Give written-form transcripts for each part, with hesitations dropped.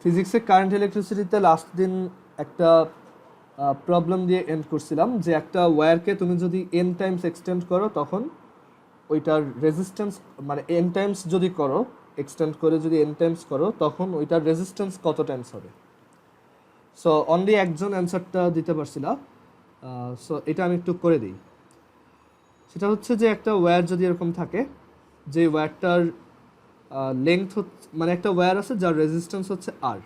ফিজিক্সে current ইলেকট্রিসিটিতে last দিন একটা প্রবলেম দিয়ে এন্ড করছিলাম যে একটা ওয়্যারকে তুমি যদি এন টাইমস এক্সটেন্ড করো তখন ওইটার রেজিস্ট্যান্স মানে এন টাইমস যদি করো এক্সটেন্ড করে যদি এন টাইমস করো তখন ওইটার রেজিস্ট্যান্স কত টাইমস হবে। সো অনলি একজন অ্যান্সারটা দিতে পারছিল। সো এটা আমি একটু করে দিই। সেটা হচ্ছে যে একটা ওয়্যার যদি এরকম থাকে যে ওয়্যারটার লেংথ মানে একটা ওয়্যার আছে যার রেজিস্ট্যান্স হচ্ছে আর,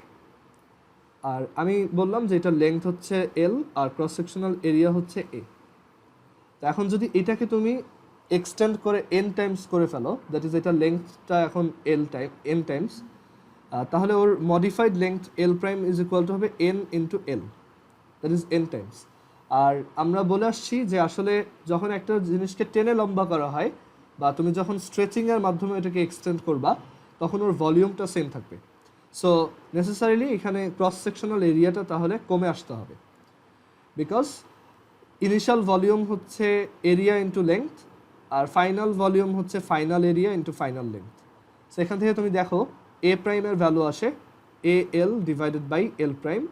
আর আমি বললাম যে এটার লেংথ হচ্ছে এল আর ক্রস সেকশনাল এরিয়া হচ্ছে এ। তো এখন যদি এটাকে তুমি এক্সটেন্ড করে এন টাইমস করে ফেলো, দ্যাট ইজ এটার লেংথটা এখন এন টাইমস, তাহলে ওর modified length L prime is equal to হবে N into L, that is N times. আর আমরা বলে আসছি যে আসলে যখন একটা জিনিসকে টেনে লম্বা করা হয় বা তুমি যখন স্ট্রেচিংয়ের মাধ্যমে এটাকে এক্সটেন্ড করবা তখন ওর ভলিউমটা সেম থাকবে। সো নেসেসারিলি এখানে ক্রস সেকশনাল এরিয়াটা তাহলে কমে আসতে হবে, বিকজ ইনিশিয়াল ভলিউম হচ্ছে এরিয়া ইন্টু লেংথ আর ফাইনাল ভলিউম হচ্ছে final area into final length. So এখান থেকে তুমি দেখো এ প্রাইমের ভ্যালু আসে A L divided by L prime,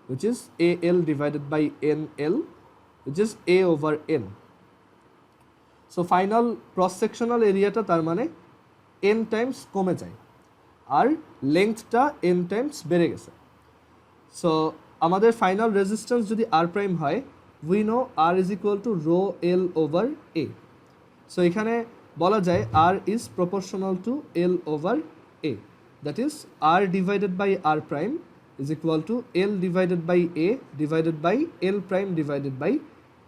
which is AL divided by NL, which is A over N. So final cross sectional area টা তার মানে N times কমে যায় আর লেংথটা N times বেড়ে গেছে। সো আমাদের ফাইনাল রেজিস্ট্যান্স যদি R প্রাইম হয়, we know R is equal to rho L over A. So এখানে বলা যায় R is proportional to L over A, that is R divided by R prime is equal to L divided by A divided by L prime divided by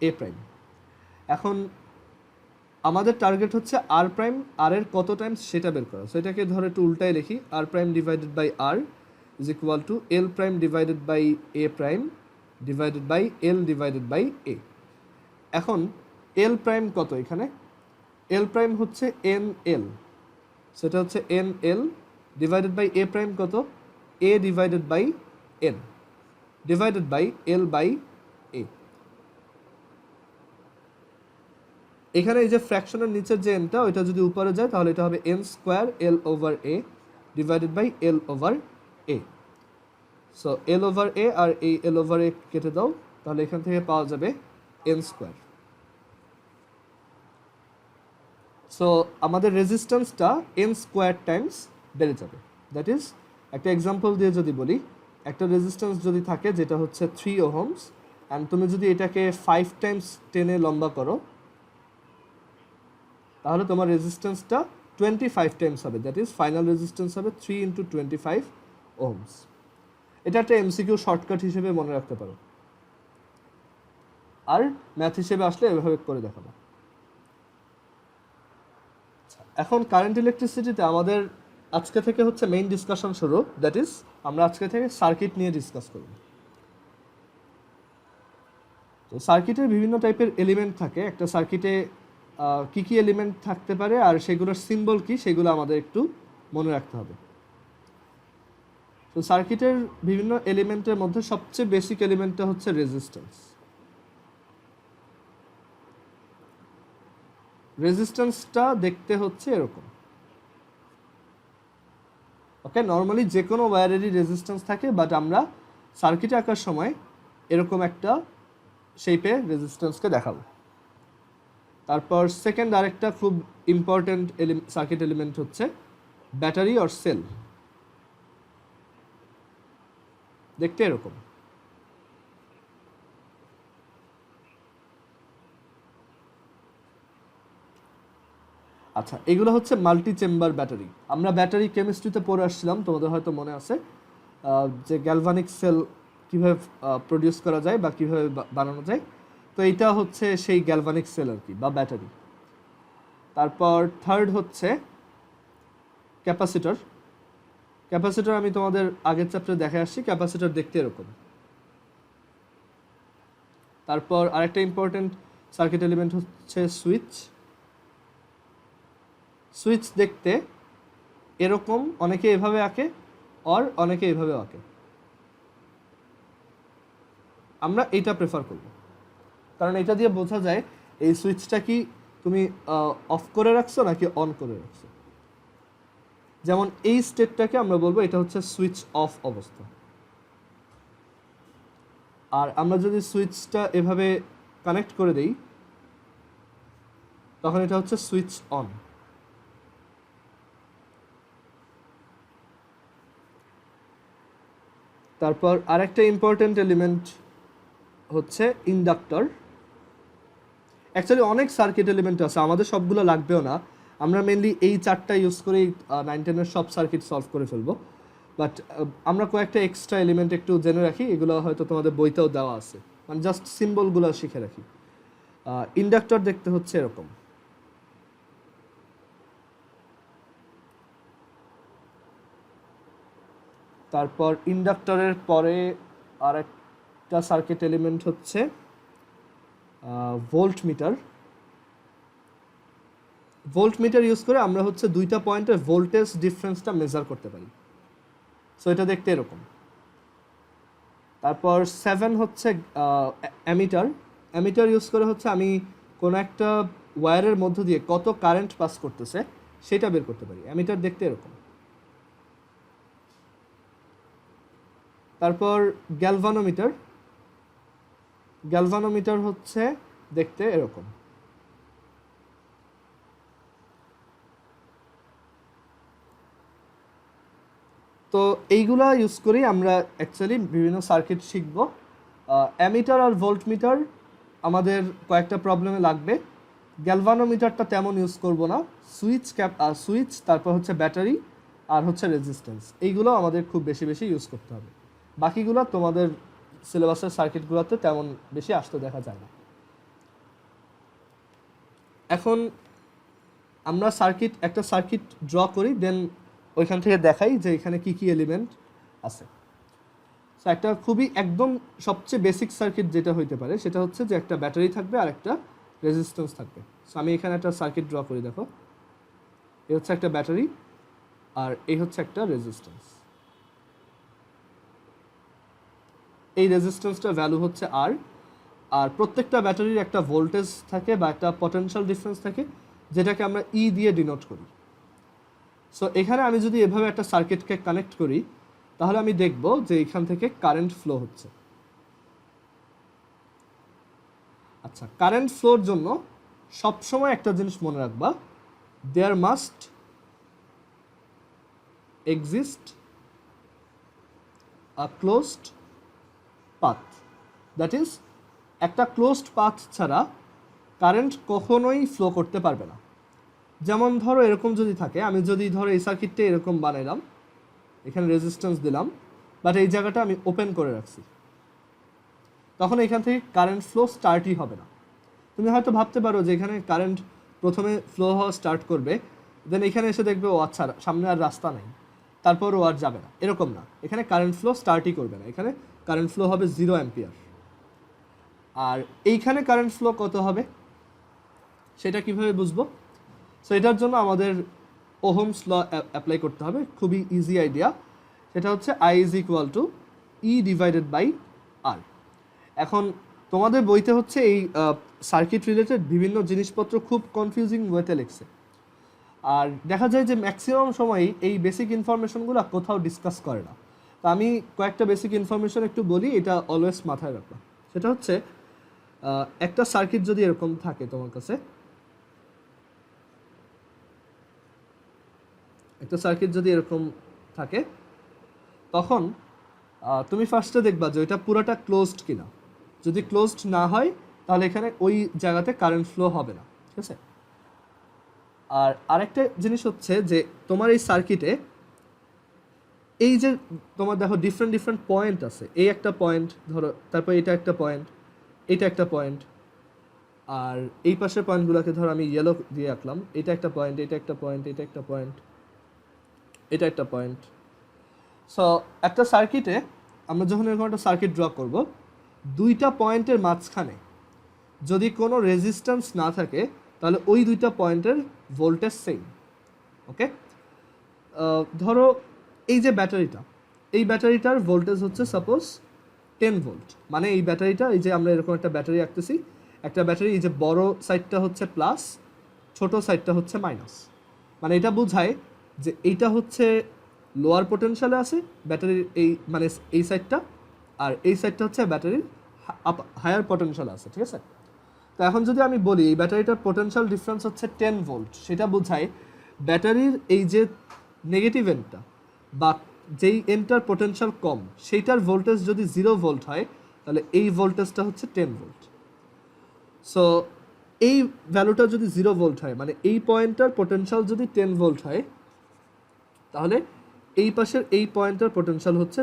A prime. এখন আমাদের target হচ্ছে R prime R এর কত Times সেটা বের করা। So এটাকে ধরে একটু উল্টায় লিখি, R prime divided by R is equal to L prime divided by A prime divided by L divided by A. এখন L prime কত এখানে? L prime হচ্ছে NL, সেটা হচ্ছে NL divided by A prime কত? A divided by N divided by L by A. এখানে এই যে ফ্র্যাকশনের নিচের যে এনটা ওইটা যদি উপরে যায় তাহলে এটা হবে n square L over A divided by L over A. So L over A আর এই L ওভার A কেটে দাও, তাহলে এখান থেকে পাওয়া যাবে n স্কোয়ার। সো আমাদের রেজিস্ট্যান্সটা n স্কোয়ার টাইমস বেড়ে যাবে। দ্যাট ইজ একটা এক্সাম্পল দিয়ে যদি বলি, একটা রেজিস্ট্যান্স যদি থাকে যেটা হচ্ছে 3 ওহমস অ্যান্ড তুমি যদি এটাকে 5 টাইমস টেনে লম্বা করো তাহলে তোমার রেজিস্ট্যান্সটা 25 টাইমস হবে, দ্যাট ইজ ফাইনাল রেজিস্ট্যান্স হবে 3 ইন্টু 25 ওহমস। এটা একটা এমসিকিউ শর্টকাট হিসেবে মনে রাখতে পারো, আর ম্যাথ হিসেবে আসলে এভাবে করে দেখাবো। এখন কারেন্ট ইলেকট্রিসিটিতে আমাদের আজকে থেকে হচ্ছে মেইন ডিসকাশন শুরু, দ্যাট ইজ আমরা আজকে থেকে সার্কিট নিয়ে ডিসকাস করব। তো সার্কিটের বিভিন্ন টাইপের এলিমেন্ট থাকে, একটা সার্কিটে কি কি এলিমেন্ট থাকতে পারে আর সেগুলোর সিম্বল কি সেগুলো আমাদের একটু মনে রাখতে হবে। তো সার্কিটের বিভিন্ন এলিমেন্টের মধ্যে সবচেয়ে বেসিক এলিমেন্টটা হচ্ছে রেজিস্ট্যান্স। রেজিস্ট্যান্সটা দেখতে হচ্ছে এরকম। ওকে, নর্মালি যে কোনো ওয়্যারেরই রেজিস্ট্যান্স থাকে, বাট আমরা সার্কিটে আঁকার সময় এরকম একটা শেপে রেজিস্ট্যান্সকে দেখাবো। তারপর সেকেন্ড আরেকটা খুব ইম্পর্ট্যান্ট সার্কিট এলিমেন্ট হচ্ছে ব্যাটারি অর সেল, দেখতে এরকম। আচ্ছা, এগুলো হচ্ছে মাল্টি চেম্বার ব্যাটারি। আমরা ব্যাটারি কেমিস্ট্রিতে পড়ে আসছিলাম, তোমাদের হয়তো মনে আছে যে গ্যালভানিক সেল কীভাবে প্রডিউস করা যায় বা কীভাবে বানানো যায়। তো এইটা হচ্ছে সেই গ্যালভানিক সেল আর কি, বা ব্যাটারি। তারপর থার্ড হচ্ছে ক্যাপাসিটর। ক্যাপাসিটর আমি তোমাদের আগের চ্যাপ্টারে দেখে আসছি, ক্যাপাসিটর দেখতে এরকম। তারপর আরেকটা ইম্পর্টেন্ট সার্কিট এলিমেন্ট হচ্ছে সুইচ। সুইচ দেখতে এরকম, অনেকে এভাবে আঁকে আর অনেকে এভাবে আঁকে। আমরা এইটা প্রেফার করব, কারণ এটা দিয়ে বোঝা যায় এই সুইচটা কি তুমি অফ করে রাখছো নাকি অন করে রাখছো। যেমন এই স্টেটটাকে আমরা বলবো এটা হচ্ছে সুইচ অফ অবস্থা। আর আমরা যদি সুইচটা এভাবে কানেক্ট করে দেই তখন এটা হচ্ছে সুইচ অন। তারপর আরেকটা ইম্পর্টেন্ট এলিমেন্ট হচ্ছে ইন্ডাক্টর। অ্যাকচুয়ালি অনেক সার্কিট এলিমেন্ট আছে, আমাদের সবগুলো লাগবেও না, আমরা মেনলি এই 4টা ইউজ করেই 9-10-এর সব সার্কিট সলভ করে ফেলবো। বাট আমরা কয়েকটা এক্সট্রা এলিমেন্ট একটু জেনে রাখি, এগুলো হয়তো তোমাদের বইতেও দেওয়া আছে, মানে জাস্ট সিম্বলগুলো শিখে রাখি। ইন্ডাক্টর দেখতে হচ্ছে এরকম। তারপর ইন্ডাক্টরের পরে আর একটা সার্কিট এলিমেন্ট হচ্ছে volt metre. Volt metre use করে আমরা হচ্ছে 2টা পয়েন্টের ভোল্টেজ ডিফারেন্সটা মেজার করতে পারি। সো এটা দেখতে এরকম। তারপর 7 হচ্ছে অ্যামিটার। অ্যামিটার ইউজ করে হচ্ছে আমি কোনো একটা ওয়্যারের মধ্য দিয়ে কত কারেন্ট পাস করতেছে সেটা বের করতে পারি। অ্যামিটার দেখতে এরকম। তারপর গ্যালভানোমিটার। গ্যালভানোমিটার হচ্ছে দেখতে এরকম। তো এইগুলা ইউজ করেই আমরা অ্যাকচুয়ালি বিভিন্ন সার্কিট শিখব। অ্যামিটার আর ভোল্টমিটার আমাদের কয়েকটা প্রবলেমে লাগবে। গ্যালভানোমিটারটা তেমন ইউজ করব না। সুইচ, তারপর হচ্ছে ব্যাটারি আর হচ্ছে রেজিস্ট্যান্স, এইগুলো আমাদের খুব বেশি বেশি ইউজ করতে হবে। বাকিগুলো তোমাদের সিলেবাসের সার্কিটগুলোতে তেমন বেশি আসতে দেখা যায় না। এখন আমরা একটা সার্কিট ড্র করি, দেন ওইখান থেকে দেখাই যে এখানে কি কি এলিমেন্ট আছে। সো একটা খুবই একদম সবচেয়ে বেসিক সার্কিট যেটা হইতে পারে সেটা হচ্ছে যে একটা ব্যাটারি থাকবে আর একটা রেজিস্ট্যান্স থাকবে। সো আমি এখানে একটা সার্কিট ড্র করি, দেখো এই হচ্ছে একটা ব্যাটারি আর এই হচ্ছে একটা রেজিস্ট্যান্স। এই রেজিস্ট্যান্সটার ভ্যালু হচ্ছে আর প্রত্যেকটা ব্যাটারির একটা ভোল্টেজ থাকে বা একটা পটেনশিয়াল ডিফারেন্স থাকে যেটাকে আমরা ই দিয়ে ডিনোট করি। সো এখানে আমি যদি এভাবে একটা সার্কিটকে কানেক্ট করি তাহলে আমি দেখব যে এখান থেকে কারেন্ট ফ্লো হচ্ছে। আচ্ছা, কারেন্ট ফ্লোর জন্য সবসময় একটা জিনিস মনে রাখবা, there must exist a closed path. That is, একটা ক্লোজড পাথ ছাড়া কারেন্ট কখনোই ফ্লো করতে পারবে না। যেমন ধরো এরকম যদি থাকে, আমি যদি ধরো এই সার্কিটটা এরকম বানাইলাম, এখানে রেজিস্ট্যান্স দিলাম, বাট এই জায়গাটা আমি ওপেন করে রাখছি, তখন এখান থেকে কারেন্ট ফ্লো স্টার্টই হবে না। তুমি হয়তো ভাবতে পারো যে এখানে কারেন্ট প্রথমে ফ্লো হওয়া স্টার্ট করবে, দেন এখানে এসে দেখবে ও আচ্ছা সামনে আর রাস্তা নেই, তারপর ও আর যাবে না, এরকম না। এখানে কারেন্ট ফ্লো স্টার্টই করবে না, এখানে কারেন্ট ফ্লো হবে 0 অ্যাম্পিয়ার। আর এইখানে কারেন্ট ফ্লো কত হবে সেটা কিভাবে বুঝবো? সো এটার জন্য আমাদের ওহমস ল অ্যাপ্লাই করতে হবে। খুবই ইজি আইডিয়া, সেটা হচ্ছে I is equal to E divided by R. এখন তোমাদের বইতে হচ্ছে এই সার্কিট রিলেটেড বিভিন্ন জিনিসপত্র খুব কনফিউজিং ওয়েতে লিখছে, আর দেখা যায় যে ম্যাক্সিমাম সময়ই এই বেসিক ইনফরমেশনগুলো কোথাও ডিসকাস করে না। তো আমি কয়েকটা বেসিক ইনফরমেশন একটু বলি, এটা অলওয়েজ মাথায় রাখবা। সেটা হচ্ছে একটা সার্কিট যদি এরকম থাকে তোমার কাছে, একটা সার্কিট যদি এরকম থাকে, তখন তুমি ফার্স্টে দেখবা যে ওইটা পুরোটা ক্লোজড কিনা। যদি ক্লোজড না হয় তাহলে এখানে ওই জায়গাতে কারেন্ট ফ্লো হবে না, ঠিক আছে? আর আরেকটা জিনিস হচ্ছে যে তোমার এই সার্কিটে এই যে তোমার দেখো ডিফারেন্ট পয়েন্ট আছে, এই একটা পয়েন্ট ধরো, তারপর এটা একটা পয়েন্ট, এটা একটা পয়েন্ট, আর এই পাশের পয়েন্টগুলোকে ধরো আমি ইয়েলো দিয়ে আঁকলাম, এটা একটা পয়েন্ট, এটা একটা পয়েন্ট, এটা একটা পয়েন্ট, এটা একটা পয়েন্ট। সো একটা সার্কিটে আমরা যখন এরকম একটা সার্কিট ড্র করব, 2টা পয়েন্টের মাঝখানে যদি কোনো রেজিস্ট্যান্স না থাকে তাহলে ওই 2টা পয়েন্টের ভোল্টেজ সেম। ওকে, ধরো এই যে ব্যাটারিটা, এই ব্যাটারিটার ভোল্টেজ হচ্ছে সাপোজ 10 ভোল্ট। মানে এই ব্যাটারিটা, এই যে আমরা এরকম একটা ব্যাটারি আঁকতেছি, একটা ব্যাটারি, এই যে বড় সাইডটা হচ্ছে প্লাস, ছোট সাইডটা হচ্ছে মাইনাস। মানে এটা বোঝায় যে এইটা হচ্ছে লোয়ার পোটেনশিয়ালে আছে ব্যাটারির এই মানে এই সাইডটা, আর এই সাইডটা হচ্ছে ব্যাটারির হায়ার পোটেনশিয়াল আছে, ঠিক আছে। তো এখন যদি আমি বলি এই ব্যাটারিটার পোটেনশিয়াল ডিফারেন্স হচ্ছে 10 ভোল্ট, সেটা বোঝায় ব্যাটারির এই যে নেগেটিভ এন্ডটা বা যেই এন্ডটার পোটেনশিয়াল কম সেইটার ভোল্টেজ যদি 0 ভোল্ট হয় তাহলে এই ভোল্টেজটা হচ্ছে 10 ভোল্ট। সো এই ভ্যালুটা যদি 0 ভোল্ট হয় মানে এই পয়েন্টটার পোটেনশিয়াল যদি 10 ভোল্ট হয় তাহলে এই পাশের এই পয়েন্টটার পোটেনশিয়াল হচ্ছে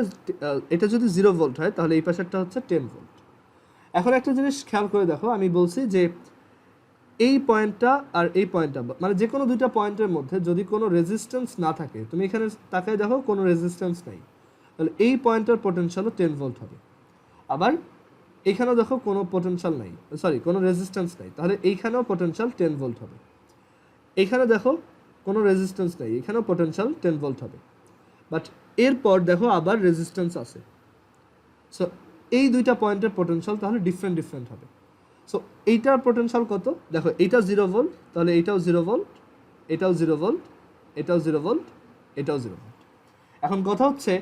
এটা যদি 0 ভোল্ট হয় তাহলে এই পাশেরটা হচ্ছে 10 ভোল্ট। এখন একটা জিনিস খেয়াল করে দেখো, আমি বলছি যে এই পয়েন্টটা আর এই পয়েন্টটা মানে যে কোনো দুইটা পয়েন্টের মধ্যে যদি কোনো রেজিস্ট্যান্স না থাকে, তুমি এখানে তাকায় দেখো কোনো রেজিস্ট্যান্স নাই, তাহলে এই পয়েন্টের পোটেনশিয়ালও 10 ভোল্ট হবে। আবার এইখানেও দেখো কোনো পোটেনশিয়াল নাই, সরি কোনো রেজিস্ট্যান্স নাই, তাহলে এইখানেও পোটেনশিয়াল 10 ভোল্ট হবে। এইখানে দেখো কোনো রেজিস্ট্যান্স নাই, এখানেও পোটেনশিয়াল 10 ভোল্ট হবে। বাট এরপর দেখো আবার রেজিস্ট্যান্স আছে, সো এই দুইটা পয়েন্টের পোটেনশিয়াল তাহলে ডিফারেন্ট হবে। সো এইটার পোটেনশিয়াল কত দেখো, এইটা 0 ভোল্ট, তাহলে এইটাও 0 ভোল্ট, এটাও 0 ভোল্ট, এটাও 0 ভোল্ট, এটাও 0 ভোল্ট। এখন কথা হচ্ছে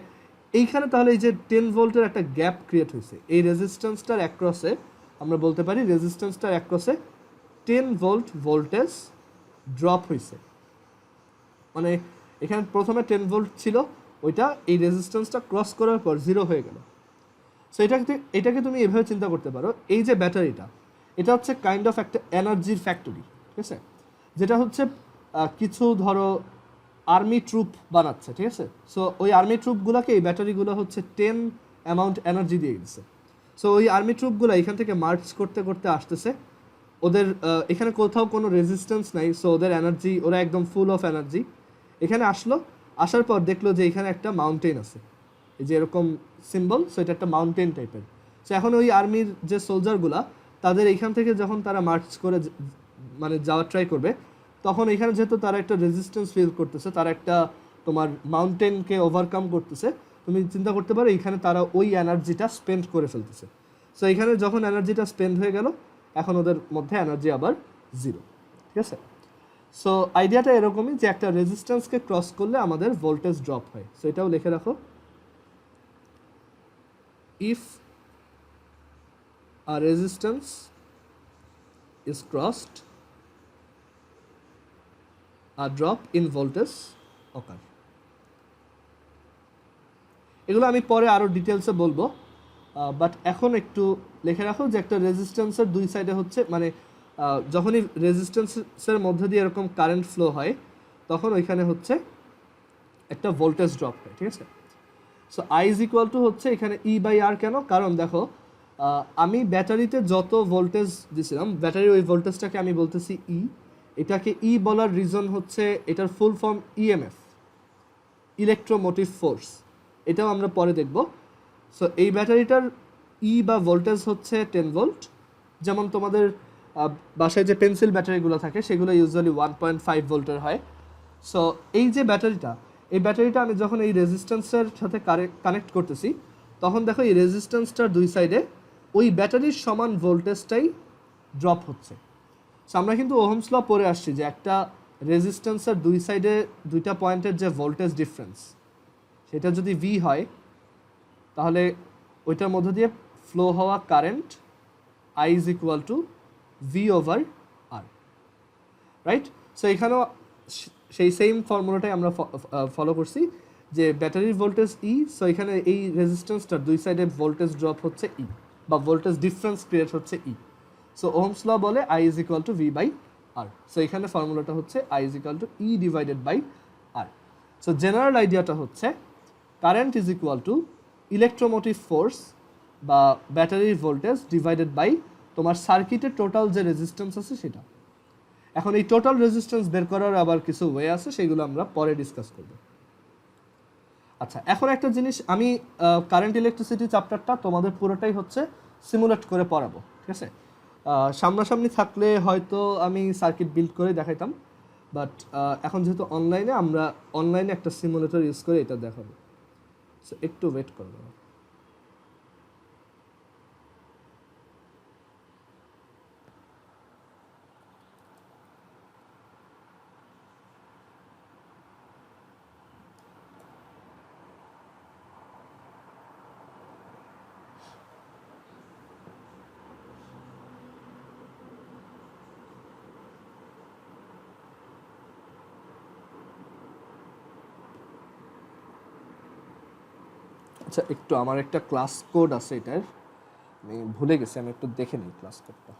এইখানে তাহলে এই যে 10 ভোল্টের একটা গ্যাপ ক্রিয়েট হয়েছে এই রেজিস্ট্যান্সটার অ্যাক্রসে, আমরা বলতে পারি রেজিস্ট্যান্সটার অ্যাক্রসে 10 ভোল্ট ভোল্টেজ ড্রপ হয়েছে। মানে এখানে প্রথমে 10 ভোল্ট ছিল, ওইটা এই রেজিস্ট্যান্সটা ক্রস করার পর 0 হয়ে গেল। সো এটাকে তুমি এভাবে চিন্তা করতে পারো, এই যে ব্যাটারিটা এটা হচ্ছে কাইন্ড অফ একটা এনার্জির ফ্যাক্টরি, ঠিক আছে, যেটা হচ্ছে কিছু ধরো আর্মি ট্রুপ বানাচ্ছে, ঠিক আছে। সো ওই আর্মি ট্রুপগুলোকে এই ব্যাটারিগুলো হচ্ছে 10 অ্যামাউন্ট এনার্জি দিয়ে দিচ্ছে। সো ওই আর্মি ট্রুপগুলো এখান থেকে মার্চ করতে করতে আসতেছে, ওদের এখানে কোথাও কোনো রেজিস্ট্যান্স নাই, সো ওদের এনার্জি, ওরা একদম ফুল অফ এনার্জি। এখানে আসলো, আসার পর দেখলো যে এখানে একটা মাউন্টেন আছে, এই যে এরকম সিম্বল, সো এটা একটা মাউন্টেন টাইপের। সো এখন ওই আর্মির যে সোলজারগুলা তাদের এইখান থেকে যখন তারা মার্চ করে মানে যাওয়ার ট্রাই করবে, তখন এখানে যেহেতু তারা একটা রেজিস্ট্যান্স ফিল করতেছে, তারা একটা তোমার মাউন্টেনকে ওভারকাম করতেছে, তুমি চিন্তা করতে পারো এইখানে তারা ওই এনার্জিটা স্পেন্ড করে ফেলতেছে। সো এখানে যখন এনার্জিটা স্পেন্ড হয়ে গেল, এখন ওদের মধ্যে এনার্জি আবার 0, ঠিক আছে। সো আইডিয়াটা এরকমই যে একটা রেজিস্ট্যান্সকে ক্রস করলে আমাদের ভোল্টেজ ড্রপ হয়। সো এটাও লিখে রাখো, if a resistance is crossed a drop in voltage occur। এগুলো আমি পরে আরও ডিটেলসে বলবো, বাট এখন একটু লিখে রাখো যে একটা রেজিস্ট্যান্সের দুই সাইডে হচ্ছে মানে যখনই রেজিস্ট্যান্সের মধ্যে দিয়ে এরকম কারেন্ট ফ্লো হয় তখন ওইখানে হচ্ছে একটা ভোল্টেজ ড্রপ হয়, ঠিক আছে। So I is equal two হচ্ছে এখানে ই বাই আর, কেন, কারণ দেখো আমি ব্যাটারিতে যত ভোল্টেজ দিছিলাম, ব্যাটারির ওই ভোল্টেজটাকে আমি বলতেছি ই। এটাকে ই বলার রিজন হচ্ছে এটার full form EMF, electromotive force, এটাও আমরা পরে দেখব। সো এই ব্যাটারিটার ই বা ভোল্টেজ হচ্ছে 10 ভোল্ট, যেমন তোমাদের বাসায় যে পেন্সিল ব্যাটারিগুলো থাকে সেগুলো ইউজুয়ালি 1.5 ভোল্টের হয়। সো এই যে ব্যাটারিটা, এই ব্যাটারিটা আমি যখন এই রেজিস্ট্যান্সের সাথে কানেক্ট করতেছি তখন দেখো এই রেজিস্ট্যান্সটার দুই সাইডে ওই ব্যাটারির সমান ভোল্টেজটাই ড্রপ হচ্ছে। সো আমরা কিন্তু ওহমস ল পড়ে আসছি যে একটা রেজিস্ট্যান্সের দুই সাইডে দুইটা পয়েন্টের যে ভোল্টেজ ডিফারেন্স সেটা যদি ভি হয় তাহলে ওইটার মধ্য দিয়ে ফ্লো হওয়া current I is equal to V over R, right. So এখানেও সেই সেম ফর্মুলাটাই আমরা ফলো করছি যে ব্যাটারির ভোল্টেজ ই, সো এখানে এই রেজিস্ট্যান্সটার দুই সাইডে ভোল্টেজ ড্রপ হচ্ছে ই বা ভোল্টেজ ডিফারেন্স ক্রিয়েট হচ্ছে ই। সো ওহমস ল বলে I is equal to V by R. So এখানে ফর্মুলাটা হচ্ছে I is equal to E divided by R. So general আইডিয়াটা হচ্ছে current is equal to electromotive force বা ব্যাটারির ভোল্টেজ ডিভাইডেড বাই তোমার সার্কিটের টোটাল যে রেজিস্ট্যান্স আছে সেটা। এখন এই টোটাল রেজিস্ট্যান্স বের করার আবার কিছু ওয়ে আছে, সেগুলো আমরা পরে ডিসকাস করব। আচ্ছা, এখন একটা জিনিস, আমি কারেন্ট ইলেকট্রিসিটি চ্যাপ্টারটা তোমাদের পুরোটাই হচ্ছে সিমুলেট করে পড়াবো, ঠিক আছে। সামনাসামনি থাকলে হয়তো আমি সার্কিট বিল্ড করে দেখাইতাম, বাট এখন যেহেতু অনলাইনে, আমরা অনলাইনে একটা সিমুলেটর ইউজ করে এটা দেখাবো। সো একটু ওয়েট করবো। আচ্ছা একটু আমার একটা ক্লাস কোড আছে এটার, আমি ভুলে গেছি, আমি একটু দেখে নিই ক্লাস কোডটা।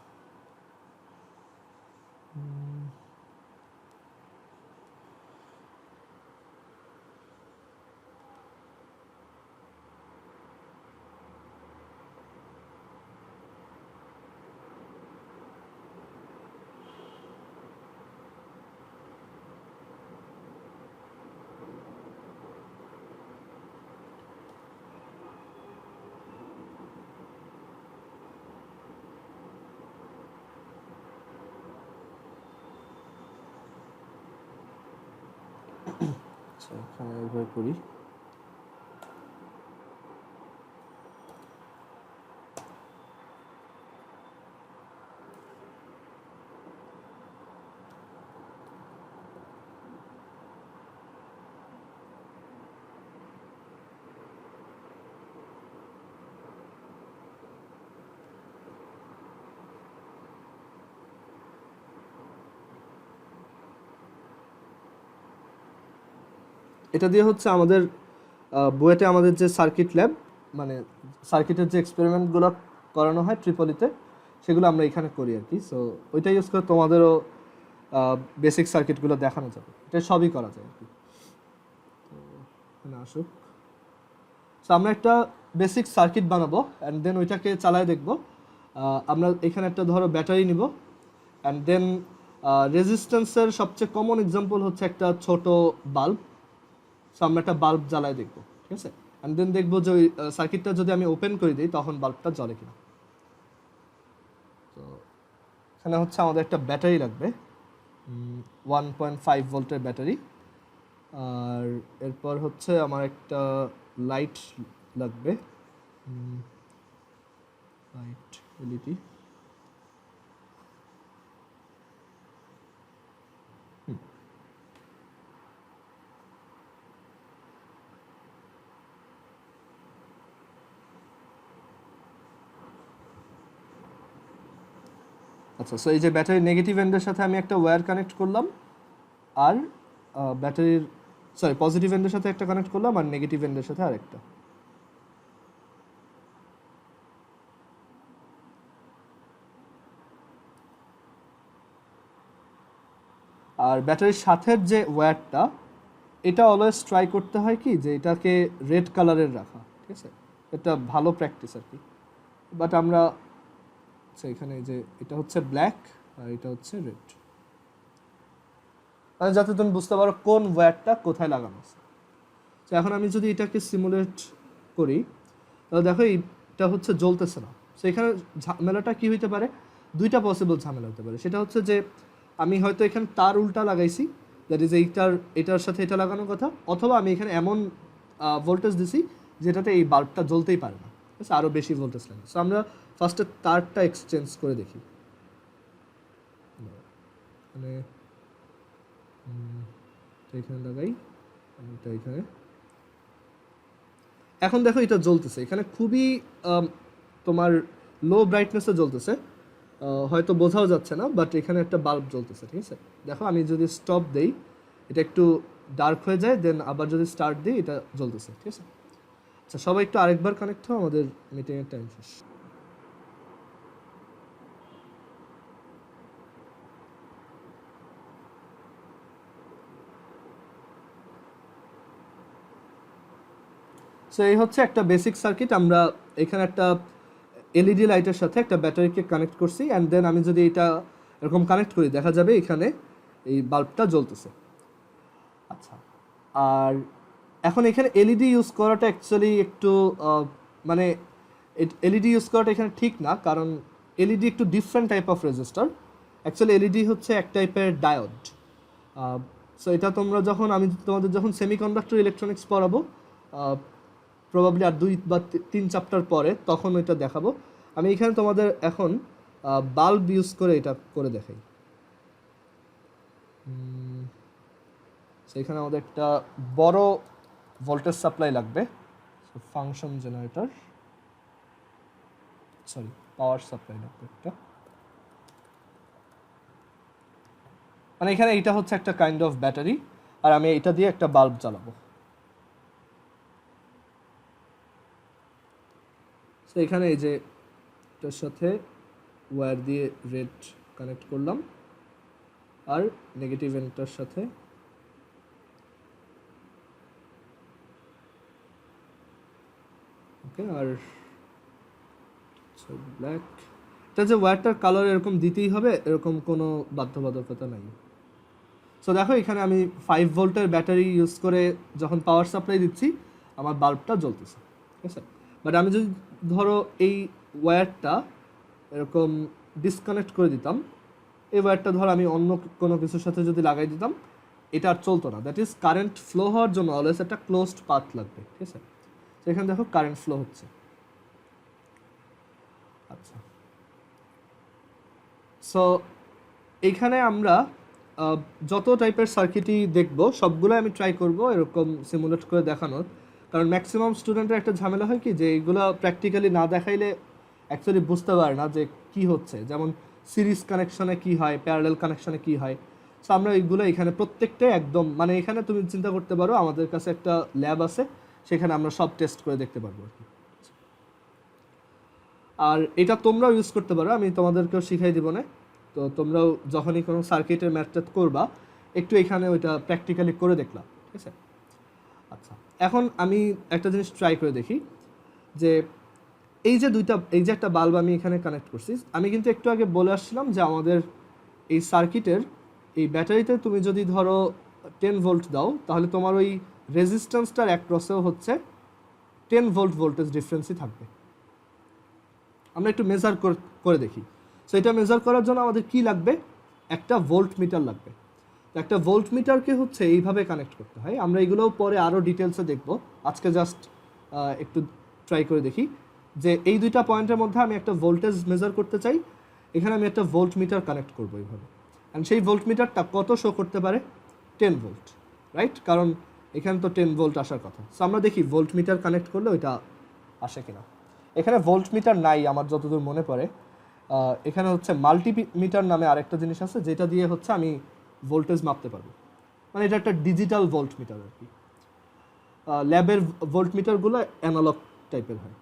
আচ্ছা এখানে এইভাবে করি। এটা দিয়ে হচ্ছে আমাদের বুয়েটে আমাদের যে সার্কিট ল্যাব, মানে সার্কিটের যে এক্সপেরিমেন্টগুলো করানো হয় ট্রিপলিতে, সেগুলো আমরা এখানে করি আর কি। সো ওইটা ইউজ করে তোমাদেরও বেসিক সার্কিটগুলো দেখানো যাবে, এটা সবই করা যায় আর কি। তো এখানে আসুক। সো আমরা একটা বেসিক সার্কিট বানাবো অ্যান্ড দেন ওইটাকে চালায় দেখবো। আমরা এখানে একটা ধরো ব্যাটারি নিব অ্যান্ড দেন রেজিস্ট্যান্সের সবচেয়ে কমন এক্সাম্পল হচ্ছে একটা ছোট বাল্ব। সো আমরা একটা বাল্ব জ্বালায় দেখবো, ঠিক আছে? অ্যান্ড দেন দেখবো যে ওই সার্কিটটা যদি আমি ওপেন করে দিই তখন বাল্বটা জ্বলে কিনা। তো এখানে হচ্ছে আমাদের একটা ব্যাটারি লাগবে, 1.5 ভোল্টের ব্যাটারি। আর এরপর হচ্ছে আমার একটা লাইট লাগবে, লাইট এলইডি। আচ্ছা, সো এই যে ব্যাটারির নেগেটিভ এন্ডের সাথে আমি একটা ওয়্যার কানেক্ট করলাম, আর ব্যাটারির পজিটিভ এন্ডের সাথে একটা কানেক্ট করলাম, আর নেগেটিভ এন্ডের সাথে আরেকটা। আর ব্যাটারির সাথের যে ওয়্যারটা, এটা অলওয়েজ ট্রাই করতে হয় কি যে এটাকে রেড কালারের রাখা, ঠিক আছে? এটা ভালো প্র্যাকটিস আর কি। বাট আমরা এখানে যে এটা হচ্ছে ব্ল্যাক আর এটা হচ্ছে রেড, মানে যাতে তুমি বুঝতে পারো কোন ওয়্যারটা কোথায় লাগানো আছে। তো এখন আমি যদি এটাকে সিমুলেট করি, তাহলে দেখো এটা হচ্ছে জ্বলতেছে না। তো এখানে ঝামেলাটা কি হইতে পারে? দুইটা পসিবল ঝামেলা হতে পারে। সেটা হচ্ছে যে আমি হয়তো এখানে তার উল্টা লাগাইছি, দ্যাট ইজ এটার সাথে এটা লাগানোর কথা, অথবা আমি এখানে এমন ভোল্টেজ দিছি যেটাতে এই বাল্বটা জ্বলতেই পারে না, ঠিক আছে? আরও বেশি ভোল্টেজ লাগে। সো আমরা ফার্স্টে তারটা এক্সচেঞ্জ করে দেখি। মানে এখানে লাগাই, এটা এখানে। এখন দেখো এটা জ্বলতেছে, এখানে খুবই তোমার লো ব্রাইটনেসে জ্বলতেছে, হয়তো বোঝাও যাচ্ছে না, বাট এখানে একটা বাল্ব জ্বলতেছে, ঠিক আছে? দেখো আমি যদি স্টপ দেই এটা একটু ডার্ক হয়ে যায়, দেন আবার যদি স্টার্ট দিই এটা জ্বলতেছে, ঠিক আছে? আচ্ছা, সবাই একটু আরেকবার কানেক্ট হও, আমাদের মিটিংয়ের টাইম শেষ। সো এই হচ্ছে একটা বেসিক সার্কিট। আমরা এখানে একটা এলইডি লাইটের সাথে একটা ব্যাটারিকে কানেক্ট করছি, অ্যান্ড দেন আমি যদি এটা এরকম কানেক্ট করি, দেখা যাবে এখানে এই বাল্বটা জ্বলতেছে। আচ্ছা, আর এখন এখানে এলইডি ইউজ করাটা অ্যাকচুয়ালি একটু মানে এলইডি ইউজ করাটা এখানে ঠিক না, কারণ এলইডি একটু different type of register. Actually LED হচ্ছে এক টাইপের ডায়োড। সো এটা আমি তোমাদের যখন সেমিকন্ডাক্টর ইলেকট্রনিক্স পড়াবো, প্রবাবলি আর 2 বা 3 চ্যাপ্টার পরে, তখন ওইটা দেখাবো। আমি এখানে তোমাদের এখন বাল্ব ইউজ করে এটা করে দেখাই। সেখানে আমাদের একটা বড় ভোল্টেজ সাপ্লাই লাগবে, ফাংশন জেনারেটর, পাওয়ার সাপ্লাই লাগবে একটা। মানে এখানে এটা হচ্ছে একটা কাইন্ড অফ ব্যাটারি, আর আমি এটা দিয়ে একটা বাল্ব জ্বালাবো। সো এখানে এই যে এটার সাথে ওয়্যার দিয়ে রেড কানেক্ট করলাম, আর নেগেটিভ এন্ডটার সাথে ওকে, আর ব্ল্যাক। এটা যে ওয়্যারটার কালার এরকম দিতেই হবে এরকম কোনো বাধ্যবাধকতা নাই। সো দেখো এখানে আমি 5 ভোল্টের ব্যাটারি ইউজ করে যখন পাওয়ার সাপ্লাই দিচ্ছি আমার বাল্বটা জ্বলতেছে, ঠিক আছে। বাট আমি যদি ধরো এই ওয়্যারটা এরকম ডিসকানেক্ট করে দিতাম, এই ওয়্যারটা ধরো আমি অন্য কোনো কিছুর সাথে যদি লাগাই দিতাম, এটা আর চলতো না। দ্যাট ইজ কারেন্ট ফ্লো হওয়ার জন্য অলওয়েজ একটা ক্লোজড পাথ লাগবে, ঠিক আছে। তো এখানে দেখো কারেন্ট ফ্লো হচ্ছে। আচ্ছা, সো এইখানে আমরা যত টাইপের সার্কিটই দেখব সবগুলো আমি ট্রাই করব এরকম সিমুলেট করে দেখানোর, কারণ ম্যাক্সিমাম স্টুডেন্টের একটা ঝামেলা হয় কি যে এইগুলো প্র্যাকটিক্যালি না দেখাইলে অ্যাকচুয়ালি বুঝতে পারে না যে কি হচ্ছে, যেমন সিরিজ কানেকশনে কি হয়, প্যারালেল কানেকশনে কি হয়। সো আমরা এইগুলো এখানে প্রত্যেকটাই একদম মানে এখানে তুমি চিন্তা করতে পারো আমাদের কাছে একটা ল্যাব আছে, সেখানে আমরা সব টেস্ট করে দেখতে পারবো আর কি। আর এটা তোমরাও ইউজ করতে পারো, আমি তোমাদেরকেও শিখাই দিব না। তো তোমরাও যখনই কোনো সার্কিটের ম্যাথ করবা একটু এখানে ওইটা প্র্যাকটিক্যালি করে দেখলাম, ঠিক আছে। আচ্ছা, এখন আমি একটা জিনিস ট্রাই করে দেখি যে এই যে একটা বাল্ব আমি এখানে কানেক্ট করছি, আমি কিন্তু একটু আগে বলে আসছিলাম যে আমাদের এই সার্কিটের এই ব্যাটারিতে তুমি যদি ধরো 10 ভোল্ট দাও তাহলে তোমার ওই রেজিস্ট্যান্সটার অ্যাক্রসেও হচ্ছে 10 ভোল্ট ভোল্টেজ ডিফারেন্সই থাকবে। আমরা একটু মেজার করে দেখি। সো এটা মেজার করার জন্য আমাদের কি লাগবে, একটা ভোল্ট মিটার লাগবে। তো একটা ভোল্ট মিটারকে হচ্ছে এইভাবে কানেক্ট করতে হয়। আমরা এগুলোও পরে আরও ডিটেলসে দেখব, আজকে জাস্ট একটু ট্রাই করে দেখি যে এই দুইটা পয়েন্টের মধ্যে আমি একটা ভোল্টেজ মেজার করতে চাই, এখানে আমি একটা ভোল্ট মিটার কানেক্ট করবো এইভাবে। অ্যান্ড সেই ভোল্ট মিটারটা কত শো করতে পারে, 10 ভোল্ট, রাইট? কারণ এখানে তো 10 ভোল্ট আসার কথা। সো আমরা দেখি ভোল্ট মিটার কানেক্ট করলে ওইটা আসে কিনা। এখানে ভোল্ট মিটার নাই আমার যতদূর মনে পড়ে, এখানে হচ্ছে মাল্টিমিটার নামে আরেকটা জিনিস আছে যেটা দিয়ে হচ্ছে আমি ভোল্টেজ মাপতে পারবো, মানে এটা একটা ডিজিটাল ভোল্ট মিটার আর কি। ল্যাবের ভোল্ট মিটারগুলো অ্যানালগ টাইপের হয়।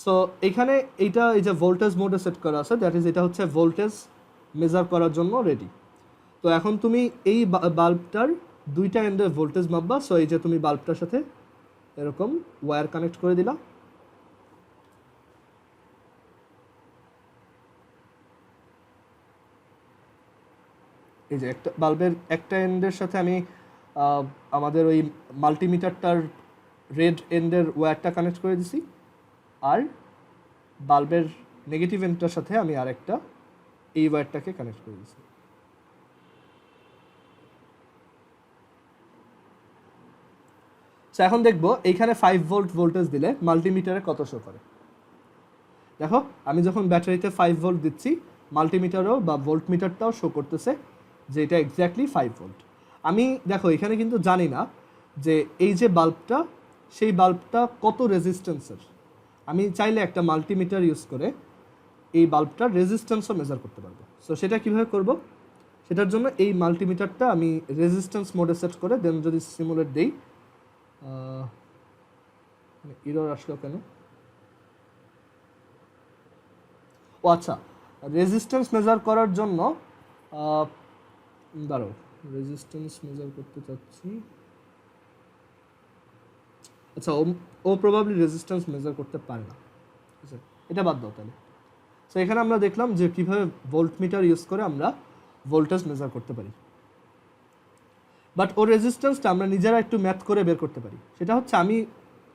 সো এখানে এইটা এই যে ভোল্টেজ মোডে সেট করা আছে, দ্যাট ইজ এটা হচ্ছে ভোল্টেজ মেজার করার জন্য রেডি। তো এখন তুমি এই বাল্বটার দুইটা এন্ডের ভোল্টেজ মাপবা। সো এই যে তুমি বাল্বটার সাথে এরকম ওয়্যার কানেক্ট করে দিলা, এই যে একটা বাল্বের একটা এন্ডের সাথে আমি আমাদের ওই মাল্টিমিটারটার রেড এন্ডের ওয়্যারটা কানেক্ট করে দিছি, আর বাল্বের নেগেটিভ এন্ডটার সাথে আমি আরেকটা এই ওয়্যারটাকে কানেক্ট করে দিছি। এখন দেখবো এইখানে 5 ভোল্ট ভোল্টেজ দিলে মাল্টিমিটারে কত শো করে। দেখো আমি যখন ব্যাটারিতে 5 ভোল্ট দিচ্ছি, মাল্টিমিটারও বা ভোল্ট মিটারটাও শো করতেছে যে এটা এক্স্যাক্টলি 5 ভোল্ট। আমি দেখো এখানে কিন্তু জানি না যে এই যে বাল্বটা, সেই বাল্বটা কত রেজিস্ট্যান্সের। আমি চাইলে একটা মাল্টিমিটার ইউজ করে এই বাল্বটার রেজিস্ট্যান্সও মেজার করতে পারবো। সো সেটা কীভাবে করব, সেটার জন্য এই মাল্টিমিটারটা আমি রেজিস্ট্যান্স মোডে সেট করে দেন যদি সিমুলেট দেই, এরর আসলো কেন? ও আচ্ছা, রেজিস্ট্যান্স মেজার করার জন্য দাঁড়াও, রেজিস্ট্যান্স মেজার করতে চাচ্ছি। আচ্ছা, ও প্রবাবলি রেজিস্ট্যান্স মেজার করতে পারে না, ঠিক আছে, এটা বাদ দাও তাহলে। সো এখানে আমরা দেখলাম যে কীভাবে ভোল্ট মিটার ইউজ করে আমরা ভোল্টেজ মেজার করতে পারি। বাট ওর রেজিস্ট্যান্সটা আমরা নিজেরা একটু ম্যাথ করে বের করতে পারি। সেটা হচ্ছে আমি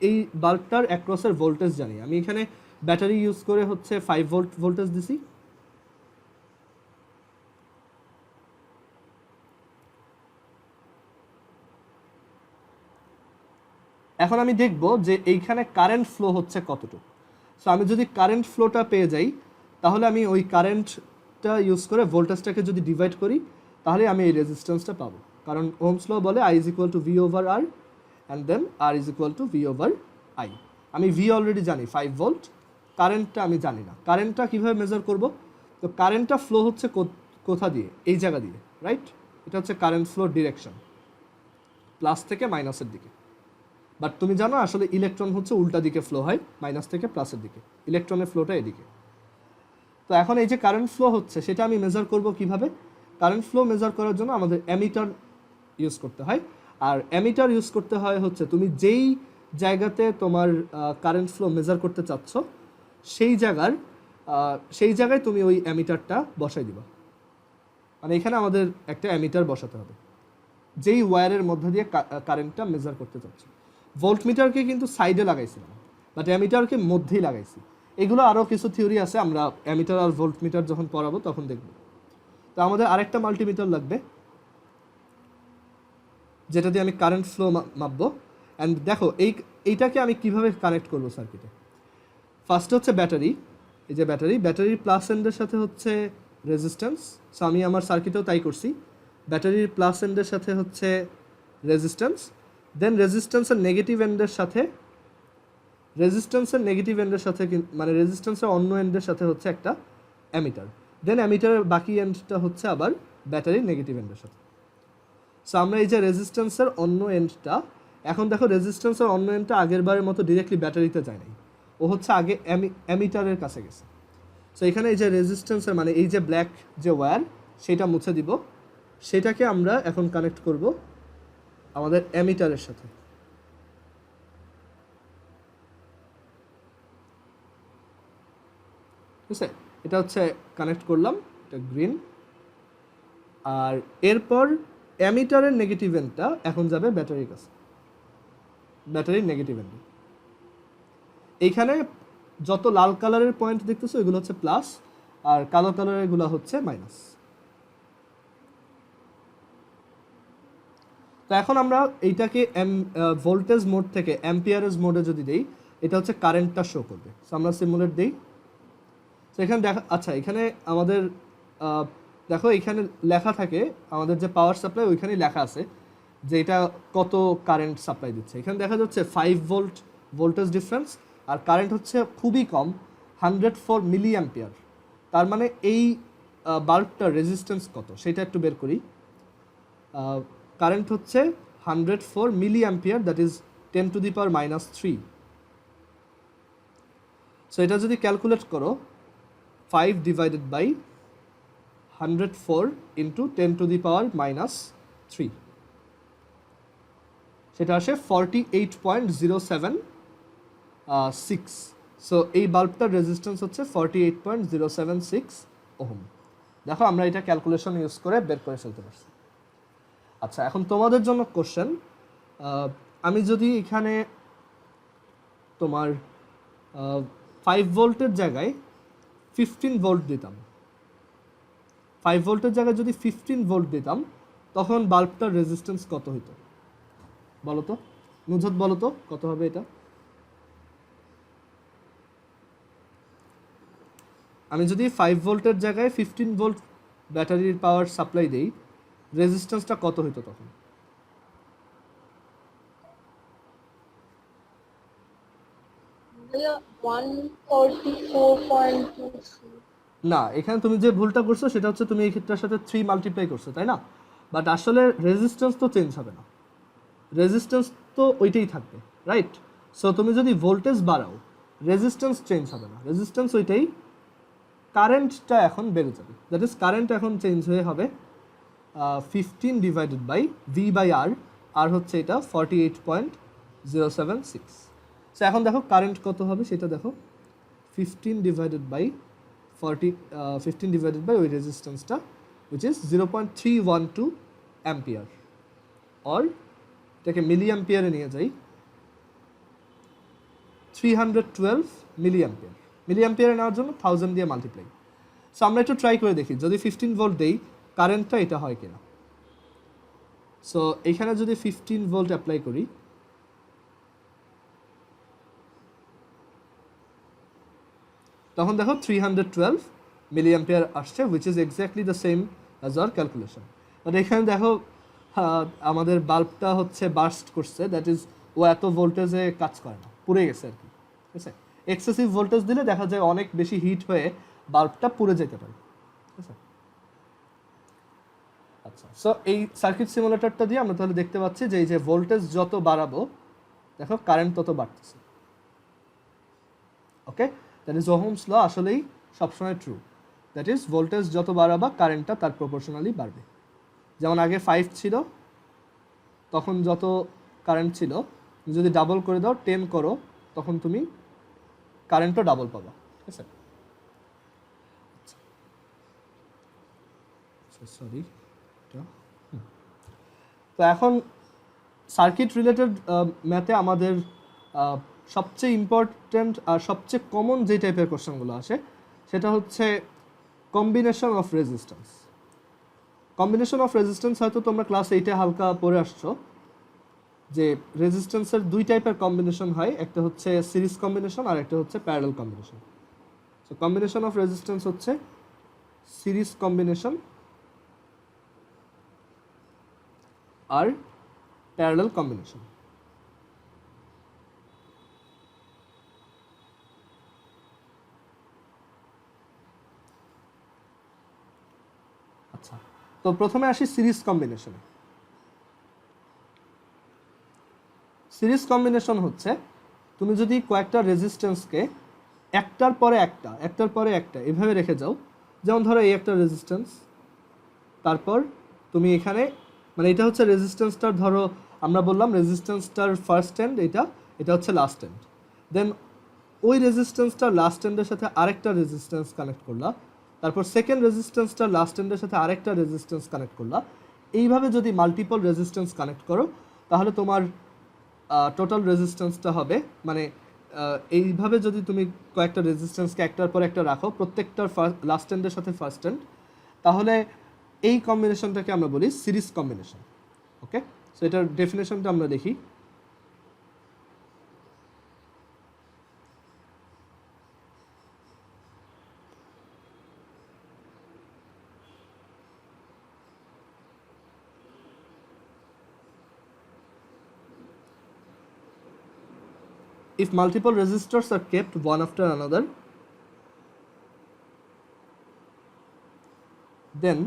এই বাল্বটার অ্যাক্রসের ভোল্টেজ জানি, আমি এখানে ব্যাটারি ইউজ করে হচ্ছে 5 ভোল্ট ভোল্টেজ দিছি। এখন আমি দেখব যে এইখানে কারেন্ট ফ্লো হচ্ছে কতটুকু। সো আমি যদি কারেন্ট ফ্লোটা পেয়ে যাই তাহলে আমি ওই কারেন্টটা ইউজ করে ভোল্টেজটাকে যদি ডিভাইড করি তাহলে আমি এই রেজিস্ট্যান্সটা পাবো। কারণ ওহমস ল বলে I is equal to V over R and then R is equal to V over I। আমি V অলরেডি জানি 5 ভোল্ট, কারেন্টটা আমি জানি না। কারেন্টটা কীভাবে মেজার করব? তো কারেন্টটা ফ্লো হচ্ছে কোথা দিয়ে, এই জায়গা দিয়ে, রাইট? এটা হচ্ছে কারেন্ট ফ্লো ডিরেকশন, প্লাস থেকে মাইনাসের দিকে। বাট তুমি জানো আসলে ইলেকট্রন হচ্ছে উল্টা দিকে ফ্লো হয়, মাইনাস থেকে প্লাসের দিকে, ইলেকট্রনের ফ্লোটা এদিকে। তো এখন এই যে কারেন্ট ফ্লো হচ্ছে সেটা আমি মেজার করব কিভাবে? কারেন্ট ফ্লো মেজার করার জন্য আমাদের অ্যামিটার ইউজ করতে হয়। আর অ্যামিটার ইউজ করতে হয় হচ্ছে তুমি যেই জায়গাতে তোমার কারেন্ট ফ্লো মেজার করতে চাচ্ছ সেই জায়গায় তুমি ওই অ্যামিটারটা বসাই দিবা। মানে এখানে আমাদের একটা অ্যামিটার বসাতে হবে যেই ওয়্যারের মধ্যে দিয়ে কারেন্টটা মেজার করতে চাচ্ছ। ভোল্টমিটারকে কিন্তু সাইডে লাগাইছিলাম, বাট অ্যামিটারকে মধ্যেই লাগাইছি। এগুলো আরও কিছু থিওরি আছে, আমরা অ্যামিটার আর ভোল্টমিটার যখন পড়াবো তখন দেখব। তো আমাদের আরেকটা মাল্টিমিটার লাগবে যেটা দিয়ে আমি কারেন্ট ফ্লো মাপবো। অ্যান্ড দেখো এইটাকে আমি কিভাবে কানেক্ট করবো সার্কিটে। ফার্স্ট হচ্ছে ব্যাটারি, এই যে ব্যাটারির প্লাস এন্ডের সাথে হচ্ছে রেজিস্ট্যান্স। সো আমি আমার সার্কিটেও তাই করছি, ব্যাটারির প্লাস এন্ডের সাথে হচ্ছে রেজিস্ট্যান্স, দেন রেজিস্ট্যান্সের নেগেটিভ এন্ডের সাথে মানে রেজিস্ট্যান্সের অন্য এন্ডের সাথে হচ্ছে একটা অ্যামিটার, দেন অ্যামিটারের বাকি এন্ডটা হচ্ছে আবার ব্যাটারির নেগেটিভ এন্ডের সাথে। সো আমরা এই যে রেজিস্ট্যান্সের অন্য এন্ডটা, এখন দেখো রেজিস্ট্যান্সের অন্য এন্ডটা আগের বারের মতো ডিরেক্টলি ব্যাটারিতে যায় নাই, ও হচ্ছে আগে অ্যামিটারের কাছে গেছে। সো এখানে এই যে রেজিস্ট্যান্সের মানে এই যে ব্ল্যাক যে ওয়্যার সেটা মুছে দিব, সেটাকে আমরা এখন কানেক্ট করব আমাদের অ্যামিটারের সাথে। ঠিক আছে, এটা হচ্ছে কানেক্ট করলাম, এটা গ্রিন। আর এরপর অ্যামিটারের নেগেটিভ এন্ডটা এখন যাবে ব্যাটারির কাছে, ব্যাটারির নেগেটিভ এন্ডে। এইখানে যত লাল কালারের পয়েন্ট দেখতেছো এগুলো হচ্ছে প্লাস, আর কালো কালারের এগুলো হচ্ছে মাইনাস। তো এখন আমরা এইটাকে ভোল্টেজ মোড থেকে অ্যাম্পিয়ারেজ মোডে যদি দেই, এটা হচ্ছে কারেন্টটা শো করবে। সো আমরা সিমুলেট দিই। তো এখানে আচ্ছা এখানে আমাদের দেখো এখানে লেখা থাকে আমাদের যে পাওয়ার সাপ্লাই, ওইখানেই লেখা আছে যে এটা কত কারেন্ট সাপ্লাই দিচ্ছে। এখানে দেখা যাচ্ছে 5 ভোল্ট ভোল্টেজ ডিফারেন্স, আর কারেন্ট হচ্ছে খুবই কম, 104 মিলি অ্যাম্পিয়ার। তার মানে এই বাল্বটার রেজিস্ট্যান্স কত সেটা একটু বের করি। কারেন্ট হচ্ছে 104 milliampere, that is 10⁻³ so এটা যদি ক্যালকুলেট করো 5 ডিভাইডেড বাই 104 ইন্টু 10⁻³ সেটা আসে 48.076। সো এই বাল্বটার রেজিস্ট্যান্স হচ্ছে 48.076 ওহম। দেখো আমরা এটা ক্যালকুলেশন ইউজ করে বের করে ফেলতে পারছি। আচ্ছা এখন তোমাদের জন্য কোশ্চেন, আমি যদি এখানে তোমার 5 ভোল্টের জায়গায় 15 ভোল্ট দিতাম, 5 ভোল্টের জায়গায় যদি 15 ভোল্ট দিতাম, তখন বাল্বটার রেজিস্ট্যান্স কত হইতো বলো তো? নুজত বলো তো কত হবে এটা? আমি যদি 5 ভোল্টের জায়গায় 15 ভোল্ট ব্যাটারির পাওয়ার সাপ্লাই দেই, রেজিস্ট্যান্সটা কত হইতো তখন? না, এখানে তুমি যে ভুলটা করছো সেটা হচ্ছে তুমি এই ক্ষেত্রের সাথে 3 মাল্টিপ্লাই করছো, তাই না? বাট আসলে রেজিস্ট্যান্স তো চেঞ্জ হবে না, রেজিস্ট্যান্স তো ওইটাই থাকবে, রাইট? সো তুমি যদি ভোল্টেজ বাড়াও রেজিস্ট্যান্স চেঞ্জ হবে না, রেজিস্ট্যান্স ওইটাই, কারেন্টটা এখন বেড়ে যাবে। দ্যাট ইজ কারেন্ট এখন চেঞ্জ হয়ে হবে 15 ডিভাইডেড বাই V/R, আর হচ্ছে এটা 48.076। সো এখন দেখো কারেন্ট কত হবে সেটা দেখো, 15 ডিভাইডেড বাই ওই রেজিস্ট্যান্সটা, উইচ ইজ 0.312 অ্যাম্পিয়ার, অর এটাকে মিলি অ্যাম্পিয়ারে নিয়ে যাই, 312 মিলি অ্যাম্পিয়ার। মিলি অ্যাম্পিয়ারে নেওয়ার জন্য 1000 দিয়ে মাল্টিপ্লাই। সো আমরা একটু ট্রাই করে দেখি, যদি 15 ভোল্ট দেই কারেন্টটা এটা হয় কিনা। সো এখানে যদি 15 ভোল্ট অ্যাপ্লাই করি, তখন দেখো 312 মিলি অ্যাম্পিয়ার আসছে, which is exactly the same as our calculation. But এখানে দেখো আমাদের বাল্বটা হচ্ছে বার্স্ট করছে, দ্যাট ইজ ও এত ভোল্টেজে কাজ করে না, পুড়ে গেছে আর কি। ঠিক আছে, এক্সেসিভ ভোল্টেজ দিলে দেখা যায় অনেক বেশি হিট হয়ে বাল্বটা পুড়ে যেতে পারে। ঠিক আছে, আচ্ছা। সো এই সার্কিট সিমুলেটরটা দিয়ে আমরা তাহলে দেখতে পাচ্ছি যে এই যে ভোল্টেজ যত বাড়াবো দেখো কারেন্ট তত বাড়তেছে। ওকে, দ্যাট ইজ ওহমস ল আসলেই সবসময় ট্রু। দ্যাট ইজ ভোল্টেজ যত বাড়াবা কারেন্টটা তার প্রপোর্শনালি বাড়বে। যেমন আগে 5 ছিল, তখন যত কারেন্ট ছিল যদি ডাবল করে দাও 10 করো, তখন তুমি কারেন্টও ডাবল পাবা। ঠিক আছে, সরি। তো এখন সার্কিট রিলেটেড ম্যাথে আমাদের সবচেয়ে ইম্পর্ট্যান্ট আর সবচেয়ে কমন যে টাইপের কোশ্চেনগুলো আসে সেটা হচ্ছে combination of resistance. Combination of resistance হয়তো তোমরা ক্লাস 8-এ হালকা পড়ে আসছো যে রেজিস্ট্যান্সের দুই টাইপের কম্বিনেশন হয়, একটা হচ্ছে সিরিজ কম্বিনেশন আর একটা হচ্ছে parallel combination. So combination of resistance হচ্ছে series combination are parallel combination. আচ্ছা, তো প্রথমে আসি সিরিজ কম্বিনেশনে। সিরিজ কম্বিনেশন হচ্ছে তুমি যদি কয়েকটা রেজিস্ট্যান্সকে একটার পরে একটা এভাবে রেখে যাও, যেমন ধরো এই একটা রেজিস্ট্যান্স, তারপর তুমি এখানে মানে এটা হচ্ছে রেজিস্ট্যান্সটার, ধরো আমরা বললাম রেজিস্ট্যান্সটার ফার্স্ট এন্ড, এটা হচ্ছে লাস্ট এন্ড। দেন ওই রেজিস্ট্যান্সটার লাস্ট এন্ডের সাথে আরেকটা রেজিস্ট্যান্স কানেক্ট করলা, তারপর সেকেন্ড রেজিস্ট্যান্সটার লাস্ট এন্ডের সাথে আরেকটা রেজিস্ট্যান্স কানেক্ট করলা। এইভাবে যদি মাল্টিপল রেজিস্ট্যান্স কানেক্ট করো তাহলে তোমার টোটাল রেজিস্ট্যান্সটা হবে, মানে এইভাবে যদি তুমি কয়েকটা রেজিস্ট্যান্সকে একটার পর একটা রাখো প্রত্যেকটার লাস্ট এন্ডের সাথে ফার্স্ট এন্ড, তাহলে এই কম্বিনেশনটাকে আমরা বলি সিরিজ কম্বিনেশন। ওকে, সো এটার ডেফিনেশনটা আমরা দেখি। If multiple resistors are kept one after another, then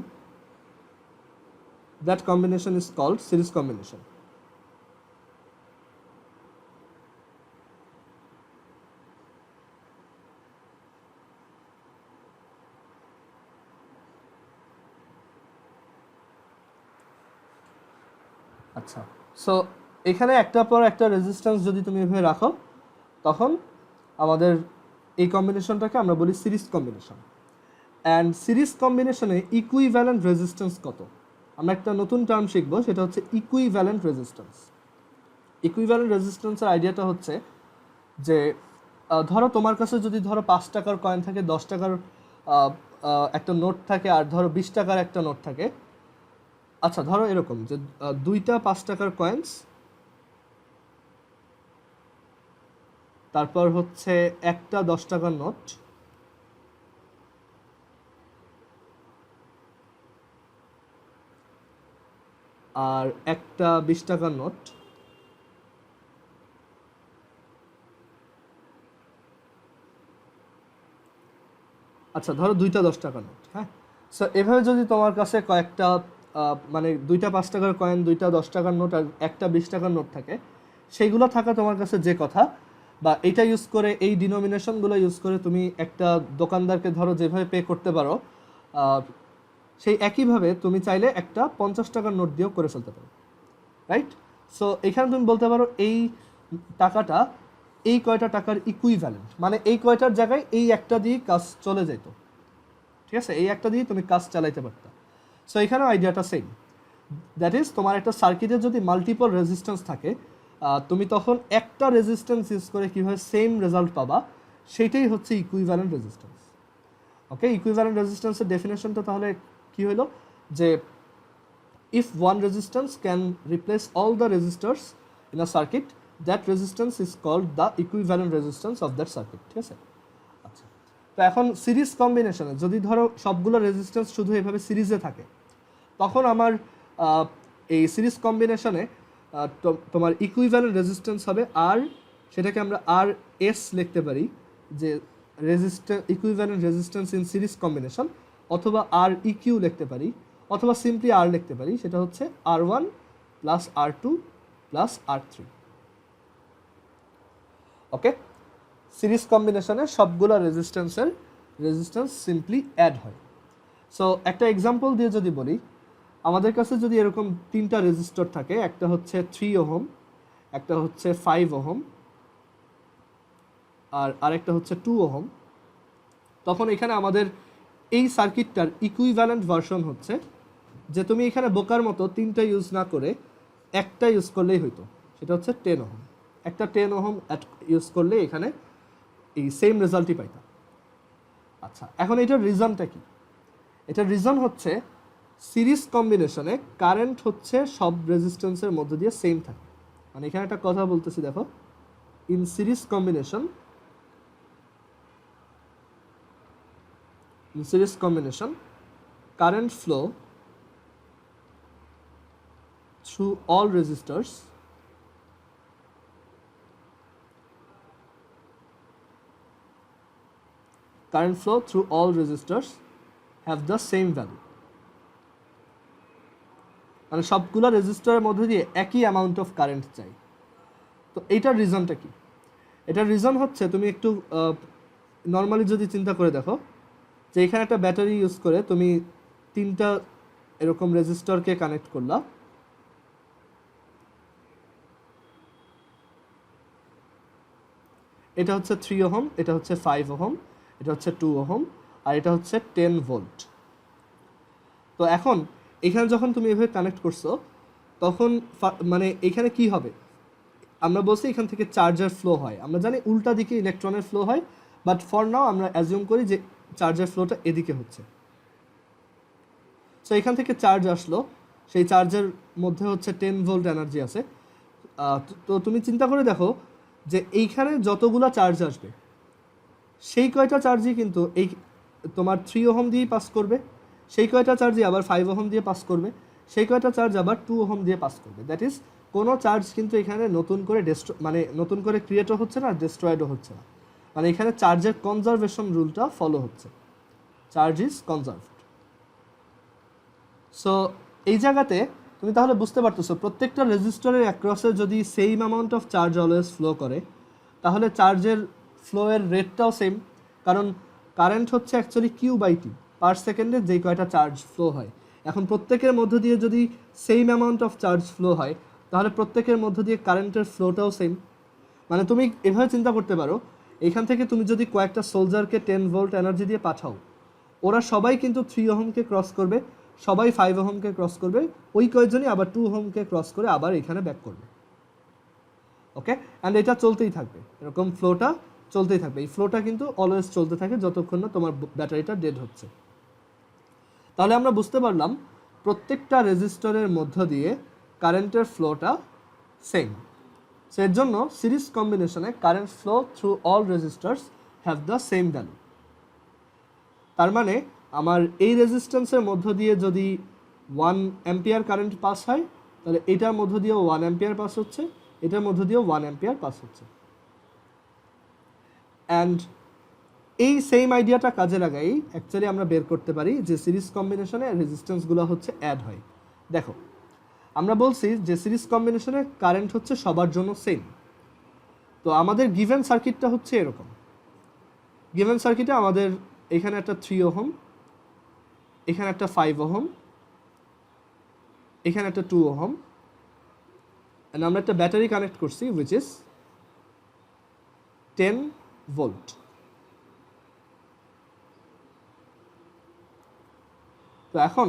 that combination is called series combination. আচ্ছা, সো এখানে একটার পর একটা রেজিস্ট্যান্স যদি তুমি এভাবে রাখো তখন আমাদের এই কম্বিনেশনটাকে আমরা বলি সিরিজ কম্বিনেশন। অ্যান্ড সিরিজ কম্বিনেশনে ইকুইভ্যালেন্ট রেজিস্ট্যান্স কত, আমরা একটা নতুন টার্ম শিখবো, সেটা হচ্ছে ইকুইভ্যালেন্ট রেজিস্ট্যান্স। ইকুইভ্যালেন্ট রেজিস্ট্যান্সের আইডিয়াটা হচ্ছে যে ধরো তোমার কাছে যদি ধরো 5 টাকার কয়েন থাকে, 10 টাকার একটা নোট থাকে, আর ধরো 20 টাকার একটা নোট থাকে। আচ্ছা, ধরো এরকম যে দুইটা 5 টাকার কয়েন্স, তারপর হচ্ছে একটা 10 টাকার নোট, আর একটা 20 টাকার নোট, আচ্ছা ধরো দুইটা 10 টাকার নোট। হ্যাঁ, সো এভাবে যদি তোমার কাছে কয়েকটা মানে দুইটা 5 টাকার কয়েন, দুইটা 10 টাকার নোট আর একটা 20 টাকার নোট থাকে, সেইগুলো থাকা তোমার কাছে যে কথা, বা এইটা ইউজ করে, এই ডিনোমিনেশনগুলো ইউজ করে তুমি একটা দোকানদারকে ধরো যেভাবে পে করতে পারো, সেই একইভাবে তুমি চাইলে একটা 50 টাকার নোট দিয়েও করে ফেলতে পারো, রাইট? সো এখানে তুমি বলতে পারো এই টাকাটা এই কয়টা টাকার ইকুইভ্যালেন্ট, মানে এই কয়টার জায়গায় এই একটা দিয়ে কাজ চলে যেত। ঠিক আছে, এই একটা দিয়ে তুমি কাজ চালাইতে পারতা। সো এখানেও আইডিয়াটা সেম। দ্যাট ইজ তোমার একটা সার্কিটে যদি মাল্টিপল রেজিস্ট্যান্স থাকে, তুমি তখন একটা রেজিস্ট্যান্স ইউজ করে কীভাবে সেম রেজাল্ট পাবা, সেইটাই হচ্ছে ইকুইভ্যালেন্ট রেজিস্ট্যান্স। ওকে, ইকুইভ্যালেন্ট রেজিস্ট্যান্সের ডেফিনেশনটা তাহলে কী হলো, যে if one resistance can replace all the resistors in a circuit, that resistance is called the equivalent resistance of that circuit. ঠিক আছে, আচ্ছা। তো এখন সিরিজ কম্বিনেশনে যদি ধরো সবগুলো রেজিস্ট্যান্স শুধু এভাবে সিরিজে থাকে, তখন আমার এই সিরিজ কম্বিনেশনে তোমার ইকুইভ্যালেন্ট রেজিস্ট্যান্স হবে আর, সেটাকে আমরা আর এস লিখতে পারি, যে equivalent resistance in series combination, অথবা আর ইকিউ লিখতে পারি, অথবা সিম্পলি আর লিখতে পারি, সেটা হচ্ছে R1 plus R2 plus R3। ওকে, সিরিজ কম্বিনেশনে সবগুলো রেজিস্ট্যান্স সিম্পলি অ্যাড হয়। সো একটা এক্সাম্পল দিয়ে যদি বলি, আমাদের কাছে যদি এরকম 3টা রেজিস্টর থাকে, একটা হচ্ছে 3 ওহম, একটা হচ্ছে 5 ওহম, আর আরেকটা হচ্ছে 2 ওহম, তখন এখানে আমাদের এই সার্কিটটার ইকুইভ্যালেন্ট ভার্সন হচ্ছে যে তুমি এখানে বোকার মতো 3টা ইউজ না করে একটা ইউজ করলেই হইতো, সেটা হচ্ছে 10 ওহম। একটা 10 ওহম ইউজ করলে এখানে এই সেম রেজাল্টই পাইতাম। আচ্ছা, এখন এটার রিজনটা কি? এটার রিজন হচ্ছে সিরিজ কম্বিনেশনে কারেন্ট হচ্ছে সব রেজিস্ট্যান্সের মধ্যে দিয়ে সেম থাকে। মানে এখানে একটা কথা বলতেছি, দেখো, in series combination current flow through all resistors have the same value. মানে সবগুলো রেজিস্টরের মধ্যে দিয়ে একই অ্যামাউন্ট অফ কারেন্ট চাই। তো এইটার রিজনটা কি? এটার রিজন হচ্ছে, তুমি একটু নর্মালি যদি চিন্তা করে দেখো যে এখানে একটা ব্যাটারি ইউজ করে তুমি 3টা এরকম রেজিস্টরকে কানেক্ট করলা, এটা হচ্ছে 3 ওহম, এটা হচ্ছে 5 ওহম, এটা হচ্ছে 2 ওহম, আর এটা হচ্ছে 10 ভোল্ট। তো এখন এখানে যখন তুমি এভাবে কানেক্ট করছো, তখন মানে এখানে কি হবে? আমরা বলছি এখান থেকে চার্জার ফ্লো হয়, আমরা জানি উল্টা দিকে ইলেকট্রনের ফ্লো হয়, বাট ফর নাও আমরা অ্যাজিউম করি যে চার্জার ফ্লোটা এদিকে হচ্ছে। সো এখান থেকে চার্জ আসলো, সেই চার্জের মধ্যে হচ্ছে 10 ভোল্ট এনার্জি আছে। তো তুমি চিন্তা করে দেখো যে এইখানে যতগুলো চার্জ আসবে, সেই কয়টা চার্জই কিন্তু এই তোমার 3 ওহম দিয়েই পাস করবে, সেই কয়টা চার্জই আবার 5 ওহম দিয়ে পাস করবে, সেই কয়টা চার্জ আবার 2 ওহম দিয়ে পাস করবে। দ্যাট ইজ, কোনো চার্জ কিন্তু এখানে নতুন করে ক্রিয়েটও হচ্ছে না, ডিস্ট্রয়েডও হচ্ছে না। মানে এখানে চার্জের কনজারভেশন রুলটা ফলো হচ্ছে, চার্জ ইজ কনজার্ভড। সো এই জায়গাতে তুমি তাহলে বুঝতে পারতেছো, প্রত্যেকটা রেজিস্টরের অ্যাক্রসে যদি same amount of charge always flow করে, তাহলে চার্জের ফ্লোয়ের রেটটাও সেম, কারণ কারেন্ট হচ্ছে অ্যাকচুয়ালি কিউ/টি, পার সেকেন্ডে যেই কয়টা চার্জ ফ্লো হয়। এখন প্রত্যেকের মধ্য দিয়ে যদি same amount of charge flow হয়, তাহলে প্রত্যেকের মধ্য দিয়ে কারেন্টের ফ্লোটাও সেম। মানে তুমি এভাবে চিন্তা করতে পারো, এখান থেকে তুমি যদি কয়েকটা সোলজারকে 10 ভোল্ট এনার্জি দিয়ে পাঠাও, ওরা সবাই কিন্তু 3 ওহমকে ক্রস করবে, সবাই 5 ওহমকে ক্রস করবে, ওই কয়েকজনই আবার 2 ওহমকে ক্রস করে আবার এখানে ব্যাক করবে। ওকে, অ্যান্ড এটা চলতেই থাকবে, এরকম ফ্লোটা চলতেই থাকবে। এই ফ্লোটা কিন্তু অলওয়েজ চলতে থাকে যতক্ষণ না তোমার ব্যাটারিটা ডেড হচ্ছে। তাহলে আমরা বুঝতে পারলাম প্রত্যেকটা রেজিস্টরের মধ্য দিয়ে কারেন্টের ফ্লোটা সেম। সো এর জন্য সিরিজ কম্বিনেশনে current flow through all registers have the same value. তার মানে আমার এই রেজিস্ট্যান্সের মধ্য দিয়ে যদি 1 অ্যাম্পিয়ার কারেন্ট পাস হয়, তাহলে এটার মধ্য দিয়েও 1 অ্যাম্পিয়ার পাস হচ্ছে, এটার মধ্য দিয়েও 1 অ্যাম্পিয়ার পাস হচ্ছে। অ্যান্ড এই সেম আইডিয়াটা কাজে লাগাই অ্যাকচুয়ালি আমরা বের করতে পারি যে সিরিজ কম্বিনেশনে রেজিস্ট্যান্সগুলো হচ্ছে অ্যাড হয়। দেখো, আমরা বলছি যে সিরিজ কম্বিনেশনে কারেন্ট হচ্ছে সবার জন্য সেম। তো আমাদের গিভেন সার্কিটটা হচ্ছে এরকম। গিভেন সার্কিটে আমাদের এখানে একটা 3 ওহম, এখানে একটা 5 ওহম, এখানে একটা 2 ওহম, এন্ড আমরা একটা ব্যাটারি কানেক্ট করছি which is 10 ভোল্ট। তো এখন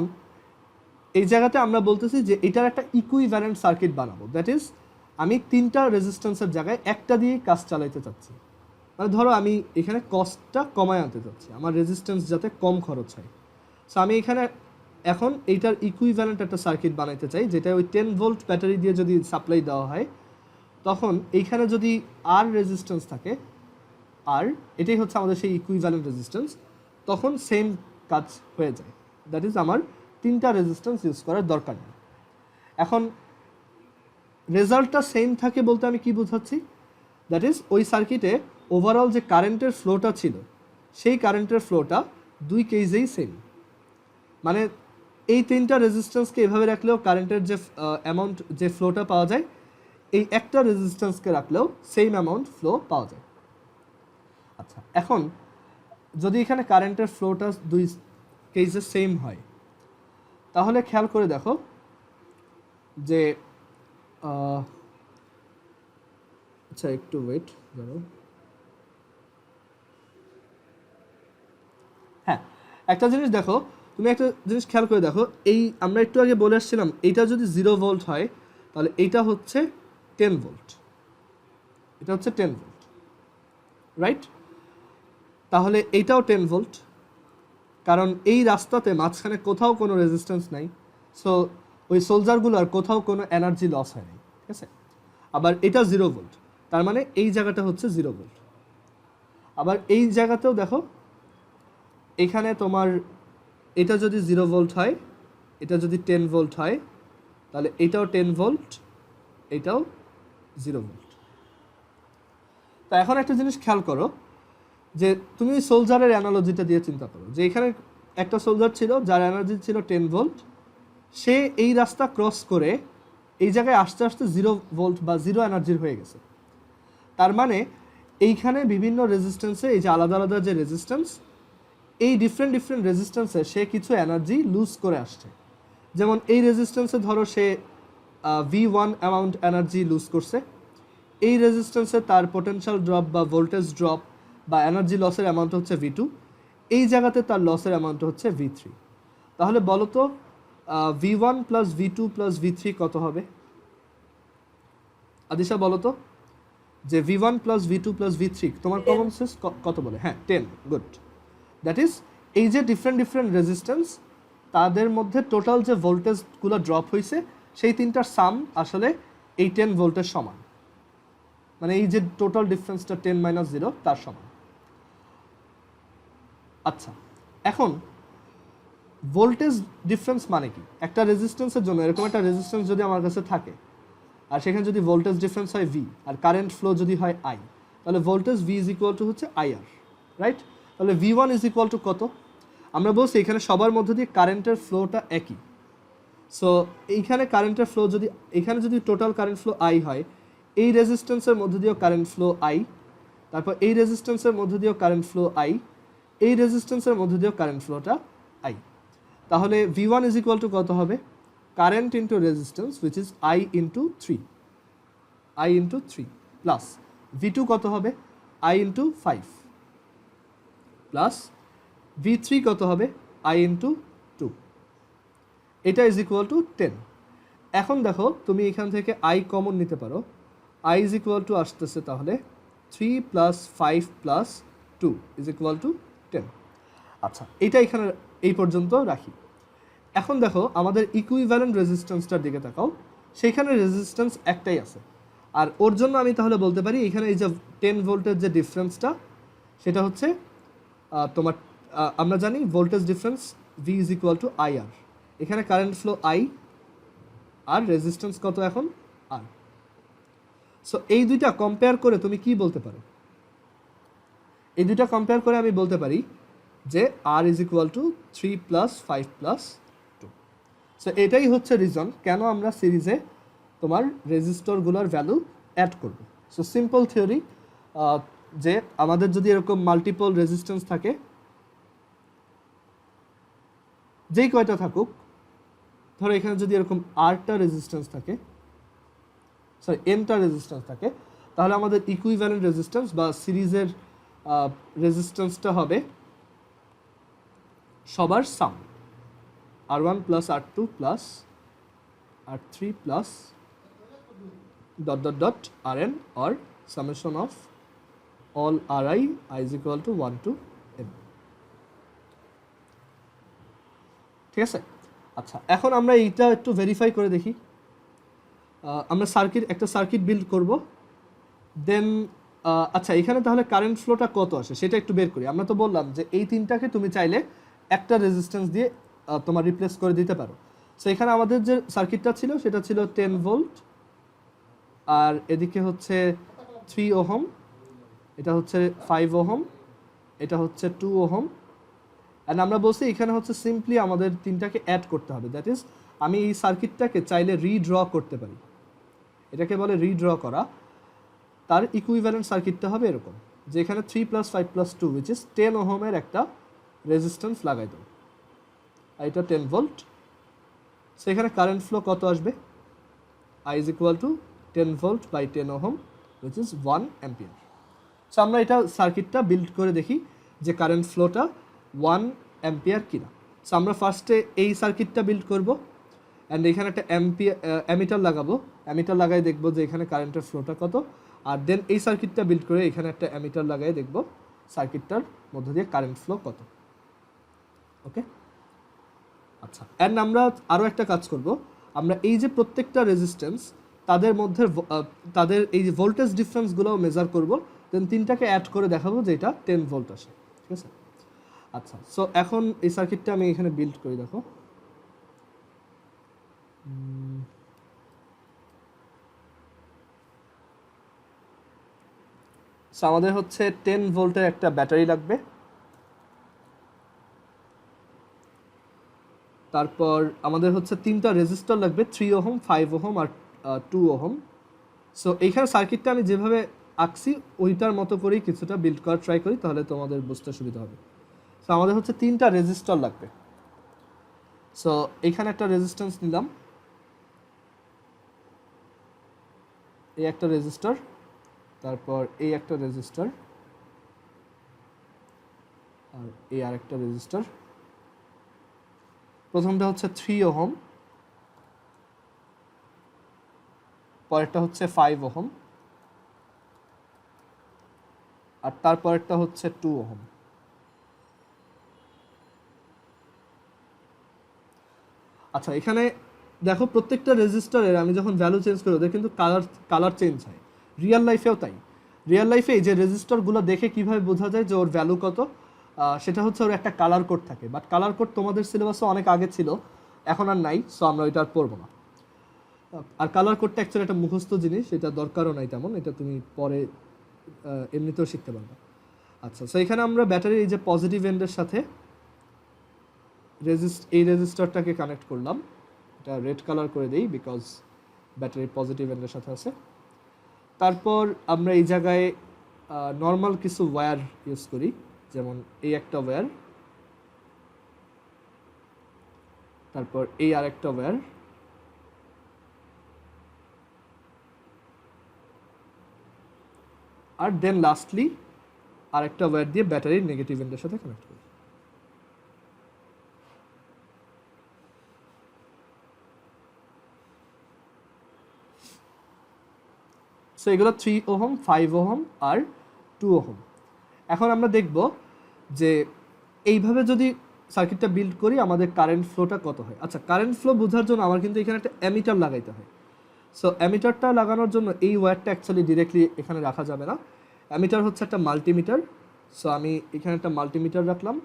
এই জায়গাতে আমরা বলতেছি যে এটার একটা ইকুইভ্যালেন্ট সার্কিট বানাবো, দ্যাট ইজ আমি 3টা রেজিস্ট্যান্সের জায়গায় একটা দিয়েই কাজ চালাইতে চাচ্ছি। মানে ধরো আমি এখানে কস্টটা কমায় আনতে চাচ্ছি, আমার রেজিস্ট্যান্স যাতে কম খরচ হয়। সো আমি এখানে এখন এইটার ইকুইভ্যালেন্ট একটা সার্কিট বানাইতে চাই, যেটা ওই 10 ভোল্ট ব্যাটারি দিয়ে যদি সাপ্লাই দেওয়া হয়, তখন এইখানে যদি আর রেজিস্ট্যান্স থাকে, আর এটাই হচ্ছে আমাদের সেই ইকুইভ্যালেন্ট রেজিস্ট্যান্স, তখন সেম কাজ হয়ে যায়। দ্যাট ইজ আমার 3টা রেজিস্ট্যান্স ইউজ করার দরকার নেই। এখন রেজাল্টটা সেম থাকে বলতে আমি কি বোঝাচ্ছি? দ্যাট ইজ ওই সার্কিটে ওভারঅল যে কারেন্টের ফ্লোটা ছিল, সেই কারেন্টের ফ্লোটা 2 কেসেই সেম। মানে এই 3টা রেজিস্ট্যান্সকে এভাবে রাখলেও কারেন্টের যে অ্যামাউন্ট, যে ফ্লোটা পাওয়া যায়, এই একটা রেজিস্ট্যান্সকে রাখলেও সেম অ্যামাউন্ট ফ্লো পাওয়া যায়। আচ্ছা, এখন যদি এখানে কারেন্টের ফ্লোটা দুই কেসে সেম হয়, তাহলে খেয়াল করে দেখো যে আচ্ছা একটু ওয়েট ধরো, হ্যাঁ একটা জিনিস দেখো, তুমি একটা জিনিস খেয়াল করে দেখো, এই আমরা একটু আগে বলে আসছিলাম এইটা যদি 0 ভোল্ট হয় তাহলে এইটা হচ্ছে 10 ভোল্ট, এটা হচ্ছে 10 ভোল্ট, রাইট? তাহলে এইটাও 10 ভোল্ট, কারণ এই রাস্তাতে মাঝখানে কোথাও কোনো রেজিস্ট্যান্স নাই, সো ওই সোলজারগুলোর কোথাও কোনো এনার্জি লস হয় নাই, ঠিক আছে? আবার এটা 0 ভোল্ট, তার মানে এই জায়গাটা হচ্ছে 0 ভোল্ট। আবার এই জায়গাতেও দেখো, এখানে তোমার এটা যদি 0 ভোল্ট হয়, এটা যদি 10 ভোল্ট হয়, তাহলে এটাও 10 ভোল্ট, এটাও 0 ভোল্ট। তা এখন একটা জিনিস খেয়াল করো যে তুমি সোলজারের অ্যানালজিটা দিয়ে চিন্তা করো যে এখানে একটা সোলজার ছিল যার এনার্জি ছিল 10 ভোল্ট, সে এই রাস্তা ক্রস করে এই জায়গায় আস্তে আস্তে 0 ভোল্ট বা 0 এনার্জির হয়ে গেছে। তার মানে এইখানে বিভিন্ন রেজিস্ট্যান্সে এই যে আলাদা আলাদা যে রেজিস্ট্যান্স, এই ডিফারেন্ট ডিফারেন্ট রেজিস্ট্যান্সে সে কিছু এনার্জি লুজ করে আসছে। যেমন এই রেজিস্ট্যান্সে ধরো সে V1 অ্যামাউন্ট এনার্জি লুজ করছে, এই রেজিস্ট্যান্সে তার পোটেনশিয়াল ড্রপ বা ভোল্টেজ ড্রপ বা এনার্জি লসের অ্যামাউন্ট হচ্ছে V2, এই জায়গাতে তার লসের অ্যামাউন্ট হচ্ছে V3। তাহলে বলো তো V1 plus V2 plus V3 কত হবে? আদিশা বলো তো, যে V1 plus V2 plus V3 তোমার কমন সেন্স কত বলে? হ্যাঁ 10, গুড। দ্যাট ইজ এই যে ডিফারেন্ট ডিফারেন্ট রেজিস্ট্যান্স, তাদের মধ্যে টোটাল যে ভোল্টেজগুলো ড্রপ হয়েছে সেই তিনটার সাম আসলে এই 10 ভোল্টের সমান, মানে এই যে টোটাল ডিফারেন্সটা 10 মাইনাস 0 তার সমান। আচ্ছা, এখন ভোল্টেজ ডিফারেন্স মানে কি? একটা রেজিস্ট্যান্সের জন্য এরকম একটা রেজিস্ট্যান্স যদি আমার কাছে থাকে আর সেখানে যদি ভোল্টেজ ডিফারেন্স হয় V আর কারেন্ট ফ্লো যদি হয় I, তাহলে voltage V is equal two হচ্ছে IR, রাইট? তাহলে V1 ইজ ইকুয়াল টু কত? আমরা বলছি এখানে সবার মধ্যে দিয়ে কারেন্টের ফ্লোটা একই, সো এইখানে কারেন্টের ফ্লো যদি এখানে যদি টোটাল কারেন্ট ফ্লো I হয়, এই রেজিস্ট্যান্সের মধ্যে দিয়েও কারেন্ট ফ্লো I, তারপর এই রেজিস্ট্যান্সের মধ্যে দিয়েও কারেন্ট ফ্লো I, এই রেজিস্ট্যান্সের মধ্যে দিয়েও কারেন্ট ফ্লোটা I। তাহলে V1 ইজ ইকুয়াল টু কত হবে? Current into resistance which is I into 3 plus V2 কত হবে? I ইন্টু 5 প্লাস V3 কত হবে? I ইন্টু 2, এটা ইজ ইকুয়াল টু 10। এখন দেখো তুমি এখান থেকে I কমন নিতে পারো, I ইজ ইকুয়াল টু আসতেছে তাহলে 3 plus 5 plus 2 is equal two 10। আচ্ছা, এটা এখানে এই পর্যন্ত রাখি। এখন দেখো আমাদের ইকুইভ্যালেন্ট রেজিস্ট্যান্সটার দিকে তাকাও, সেইখানে রেজিস্ট্যান্স একটাই আছে, আর ওর জন্য আমি তাহলে বলতে পারি এখানে এই যে 10 ভোল্টের যে ডিফারেন্সটা সেটা হচ্ছে তোমার আমরা জানি voltage difference V is equal to IR, এখানে কারেন্ট ফ্লো I আর রেজিস্ট্যান্স কত এখন? R। সো এই দুইটা কম্পেয়ার করে তুমি কি বলতে পারো? এই দুইটা কম্পেয়ার করে আমি বলতে পারি যে R is equal two 3 plus 5 plus 2। So এটাই হচ্ছে রিজন কেন আমরা সিরিজে তোমার রেজিস্টরগুলোর ভ্যালু অ্যাড করব। সো সিম্পল থিওরি, যে আমাদের যদি এরকম মাল্টিপল রেজিস্ট্যান্স থাকে, যেই কয়টা থাকুক, ধরো এখানে যদি এরকম আরটা রেজিস্ট্যান্স থাকে, সরি এনটা রেজিস্ট্যান্স থাকে, তাহলে আমাদের ইকুইভ্যালেন্ট রেজিস্ট্যান্স বা সিরিজের রেজিস্ট্যান্সটা হবে সবার সাম, R1 plus R2 plus R3 plus dot dot dot Rn or summation of all Ri is equal to 1 to n। ঠিক আছে? আচ্ছা, এখন আমরা এইটা একটু ভেরিফাই করে দেখি। আমরা একটা সার্কিট বিল্ড করব, দেন আচ্ছা এখানে তাহলে কারেন্ট ফ্লোটা কত আসে সেটা একটু বের করি। আমরা তো বললাম যে এই তিনটাকে তুমি চাইলে একটা রেজিস্ট্যান্স দিয়ে তোমার রিপ্লেস করে দিতে পারো। সো এখানে আমাদের যে সার্কিটটা ছিল সেটা ছিল 10 ভোল্ট, আর এদিকে হচ্ছে 3 ওহম, এটা হচ্ছে 5 ওহম, এটা হচ্ছে 2 ওহম, অ্যান্ড আমরা বলছি এখানে হচ্ছে সিম্পলি আমাদের তিনটাকে অ্যাড করতে হবে। দ্যাট ইজ আমি এই সার্কিটটাকে চাইলে রিড্র করতে পারি, এটাকে বলে রিড্র করা। তার ইকুইভ্যালেন্ট সার্কিটটা হবে এরকম, যে এখানে 3 + 5 + 2 উইচ ইজ 10 ওহমের একটা রেজিস্ট্যান্স লাগাই দেবো, আর এটা 10 ভোল্ট। সেখানে কারেন্ট ফ্লো কত আসবে, I is equal to 10 volt by 10 ohm which is 1 ampere. So আমরা এটা সার্কিটটা বিল্ড করে দেখি যে কারেন্ট ফ্লোটা 1 অ্যাম্পিয়ার কিনা। সো আমরা ফার্স্টে এই সার্কিটটা বিল্ড করব, অ্যান্ড এখানে একটা অ্যামিটার লাগাবো, অ্যামিটার লাগাই দেখবো যে এখানে কারেন্টের ফ্লোটা কত, আর দেন এই সার্কিটটা বিল্ড করে এখানে একটা অ্যামিটার লাগাই দেখবো সার্কিটটার মধ্য দিয়ে কারেন্ট ফ্লো কত। ওকে, আচ্ছা, অ্যান্ড আমরা আরও একটা কাজ করব, আমরা এই যে প্রত্যেকটা রেজিস্ট্যান্স তাদের মধ্যে তাদের এই যে ভোল্টেজ ডিফারেন্সগুলোও মেজার করব, দেন তিনটাকে অ্যাড করে দেখাবো যে এটা 10 ভোল্ট আসে। ঠিক আছে, আচ্ছা, সো এখন এই সার্কিটটা আমি এখানে বিল্ড করি, দেখো সো আমাদের হচ্ছে 10 ভোল্টের একটা ব্যাটারি লাগবে, তারপর আমাদের হচ্ছে তিনটা রেজিস্টর লাগবে, 3 ওহম, 5 ওহম আর 2 ওহম। সো এইখানে সার্কিটটা আমি যেভাবে আঁকছি ওইটার মতো করেই কিছুটা বিল্ড করার ট্রাই করি, তাহলে তোমাদের বুঝতে সুবিধা হবে। সো আমাদের হচ্ছে তিনটা রেজিস্টর লাগবে। সো এইখানে একটা রেজিস্ট্যান্স নিলাম, এই একটা রেজিস্টর, তারপর এই একটা রেজিস্টর, আর এই আরেকটা রেজিস্টর। প্রথমটা হচ্ছে 3 ওহম, পরেরটা হচ্ছে 5 ওহম, আর তারপরেরটা হচ্ছে 2 ওহম। আচ্ছা, এখানে দেখো প্রত্যেকটা রেজিস্টারের আমি যখন ভ্যালু চেঞ্জ করি ওদের কিন্তু কালার চেঞ্জ হয়, রিয়েল লাইফেও তাই। রিয়েল লাইফে এই যে রেজিস্টারগুলো দেখে কিভাবে বোঝা যায় যে ওর ভ্যালু কত, সেটা হচ্ছে ওর একটা কালার কোড থাকে, বাট কালার কোড তোমাদের সিলেবাসে অনেক আগে ছিল, এখন আর নাই, সো আমরা ওইটা আর পড়বো না। আর কালার কোডটা অ্যাকচুয়ালি একটা মুখস্থ জিনিস, এটা দরকারও নাই তেমন, এটা তুমি পরে এমনিতেও শিখতে পারবে। আচ্ছা, সো এখানে আমরা ব্যাটারির এই যে পজিটিভ এন্ডের সাথে এই রেজিস্টারটাকে কানেক্ট করলাম, এটা রেড কালার করে দেই বিকজ ব্যাটারির পজিটিভ এন্ডের সাথে আছে। তারপর আমরা এই জায়গায় নর্মাল কিছু ওয়্যার ইউজ করি, যেমন এই একটা ওয়্যার, তারপর এই আরেকটা ওয়্যার, আর দেন লাস্টলি আরেকটা ওয়্যার দিয়ে ব্যাটারির নেগেটিভ এন্ডের সাথে কানেক্ট করি। সো এগুলো 3 ওহম, 5 ওহম আর 2 ওহম। এখন আমরা দেখব যে এইভাবে যদি সার্কিটটা বিল্ড করি আমাদের কারেন্ট ফ্লোটা কত হয়। আচ্ছা, কারেন্ট ফ্লো বোঝার জন্য আমার কিন্তু এখানে একটা অ্যামিটার লাগাইতে হয়। সো অ্যামিটারটা লাগানোর জন্য এই ওয়্যারটা অ্যাকচুয়ালি ডিরেক্টলি এখানে রাখা যাবে না, অ্যামিটার হচ্ছে একটা মাল্টিমিটার। সো আমি এখানে একটা মাল্টিমিটার রাখলাম,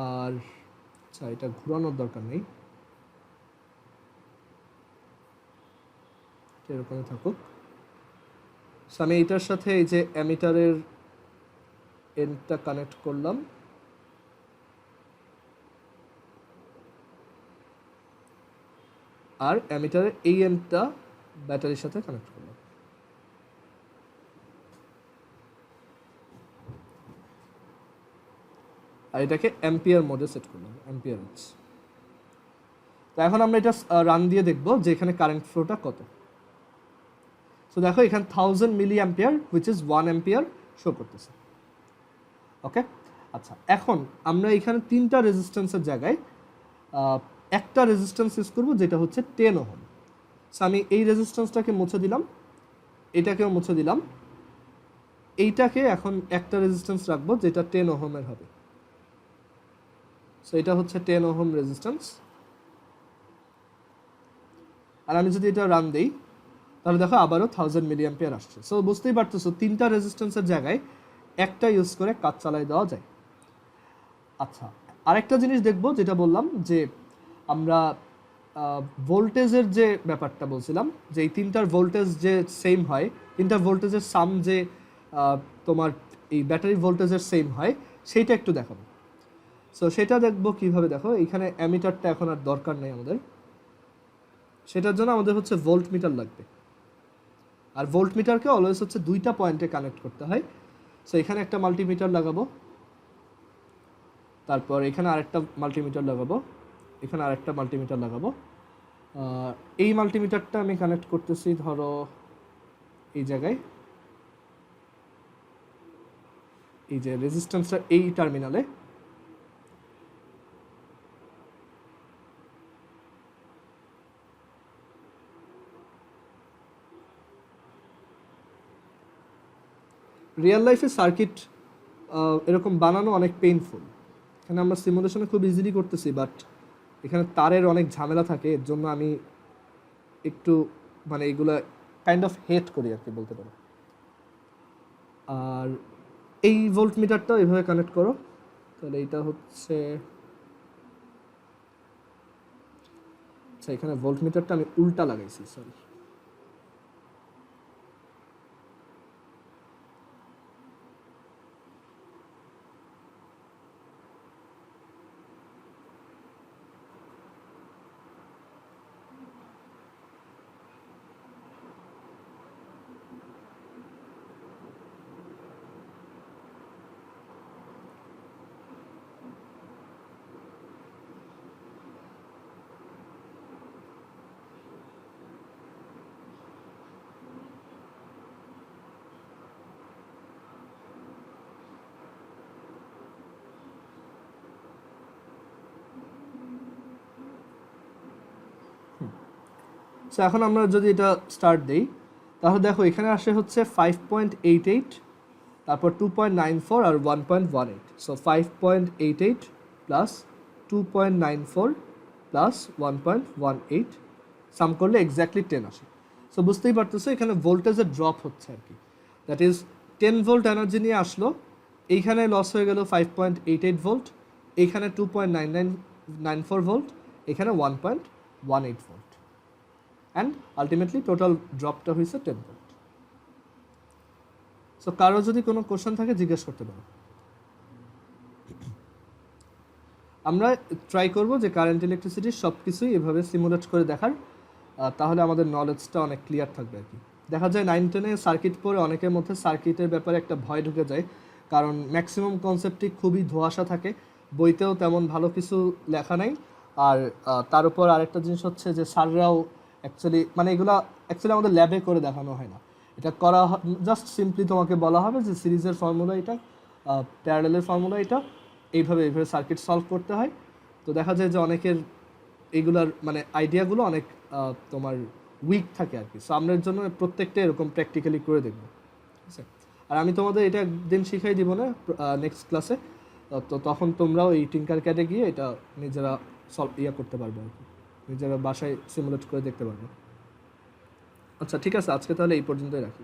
আর আচ্ছা এটা ঘোরানোর দরকার নেই, এরকমই থাকুক। সো আমি এইটার সাথে এই যে অ্যামিটারের এন্ডটা কানেক্ট করলাম, আর অ্যামিটারের এই এন্ডটা ব্যাটারির সাথে কানেক্ট করলাম। আর এটাকে অ্যাম্পিয়ার মোডে সেট করলাম, অ্যাম্পিয়ার। তো এখন আমরা এটা রান দিয়ে দেখব যে এখানে কারেন্ট ফ্লোটা কত। সো দেখো এখানে 1000 milliampere which is 1 ampere show করতেছে। ওকে, আচ্ছা, এখন আমরা এখানে তিনটা রেজিস্ট্যান্সের জায়গায় একটা রেজিস্ট্যান্স ইউজ করবো যেটা হচ্ছে 10 ওহম। সো আমি এই রেজিস্ট্যান্সটাকে মুছে দিলাম, এটাকেও মুছে দিলাম, এইটাকে এখন একটা রেজিস্ট্যান্স রাখবো যেটা 10 ওহমের হবে। সো এটা হচ্ছে 10 ওহম রেজিস্ট্যান্স। আর আমি যদি এটা রান দেই তাহলে দেখো আবারও 1000 মিলি অ্যাম্পিয়ার আসছে। সো বুঝতেই পারতেছো তিনটা রেজিস্ট্যান্সের জায়গায় একটা ইউজ করে কাজ চালাই দেওয়া যায়। আচ্ছা, আরেকটা জিনিস দেখবো, যেটা বললাম যে আমরা ভোল্টেজের যে ব্যাপারটা বলছিলাম, যে এই তিনটার ভোল্টেজ যে সেম হয়, তিনটার ভোল্টেজের সাম যে তোমার এই ব্যাটারি ভোল্টেজের সেম হয়, সেইটা একটু দেখাবো। সো সেটা দেখবো কিভাবে, দেখো এখানে অ্যামিটারটা এখন আর দরকার নেই আমাদের, সেটার জন্য আমাদের হচ্ছে ভোল্ট মিটার লাগবে। আর ভোল্ট মিটারকে অলওয়েজ হচ্ছে দুইটা পয়েন্টে কানেক্ট করতে হয়। সো এখানে একটা মাল্টিমিটার লাগাবো, তারপর এখানে আরেকটা মাল্টিমিটার লাগাবো, এখানে আরেকটা মাল্টিমিটার লাগাবো। এই মাল্টিমিটারটা আমি কানেক্ট করতেছি ধরো এই জায়গায়, এই যে রেজিস্ট্যান্সটা এই টার্মিনালে। রিয়েল লাইফে সার্কিট এরকম বানানো অনেক পেইনফুল। এখানে আমরা সিমুলেশনে খুব ইজিলি করতেছি, বাট এখানে তারের অনেক ঝামেলা থাকে, এর জন্য আমি একটু মানে এইগুলা কাইন্ড অফ হেট করি আর কি বলতে পারো। আর এই ভোল্ট মিটারটা এভাবে কানেক্ট করো, তাহলে এইটা হচ্ছে, আচ্ছা এখানে ভোল্ট মিটারটা আমি উল্টা লাগাইছি, সরি। সো এখন আমরা যদি এটা স্টার্ট দিই, তাহলে দেখো এখানে আসে হচ্ছে 5.88, তারপর 2.94 আর 1.18। সো 5.88 প্লাস 2.94 প্লাস 1.18 সাম করলে এক্স্যাক্টলি 10 আসে। সো বুঝতেই পারতেছো এখানে ভোল্টেজের ড্রপ হচ্ছে আর কি, দ্যাট ইজ 10 ভোল্ট এনার্জি নিয়ে আসলো, এইখানে লস হয়ে গেল 5.88 ভোল্ট, এইখানে 2.9994 ভোল্ট, এখানে 1.18 ভোল্ট, অ্যান্ড আলটিমেটলি টোটাল ড্রপটা হয়েছে 10 ভোল্ট। সো কারো যদি কোনো কোশ্চেন থাকে জিজ্ঞেস করতে পারো। আমরা ট্রাই করব যে কারেন্ট ইলেকট্রিসিটির সব কিছুই এভাবে সিমুলেট করে দেখার, তাহলে আমাদের নলেজটা অনেক ক্লিয়ার থাকবে আর কি। দেখা যায় 9-10-এ সার্কিট পড়ে অনেকের মধ্যে সার্কিটের ব্যাপারে একটা ভয় ঢুকে যায়, কারণ ম্যাক্সিমাম কনসেপ্টই খুবই ধোঁয়াশা থাকে, বইতেও তেমন ভালো কিছু লেখা নাই। আর তার উপর আরেকটা জিনিস হচ্ছে যে স্যাররাও অ্যাকচুয়ালি মানে এগুলো অ্যাকচুয়ালি আমাদের ল্যাবে করে দেখানো হয় না, এটা করা জাস্ট সিম্পলি তোমাকে বলা হবে যে সিরিজের ফর্মুলা এটা, প্যারালেলের ফর্মুলা এটা, এইভাবে সার্কিট সলভ করতে হয়। তো দেখা যায় যে অনেকের এইগুলার মানে আইডিয়াগুলো অনেক তোমার উইক থাকে আর কি। সো আমরা এর জন্য প্রত্যেকটা এরকম প্র্যাকটিক্যালি করে দেখবো, ঠিক আছে। আর আমি তোমাদের এটা একদিন শিখাই দিব না নেক্সট ক্লাসে, তো তখন তোমরাও এই টিঙ্কার ক্যাটে গিয়ে এটা নিজেরা সলভ করতে পারবে আর কি, নিজেরা বাসায় সিমুলেট করে দেখতে পারবে। আচ্ছা ঠিক আছে, আজকে তাহলে এই পর্যন্তই রাখি।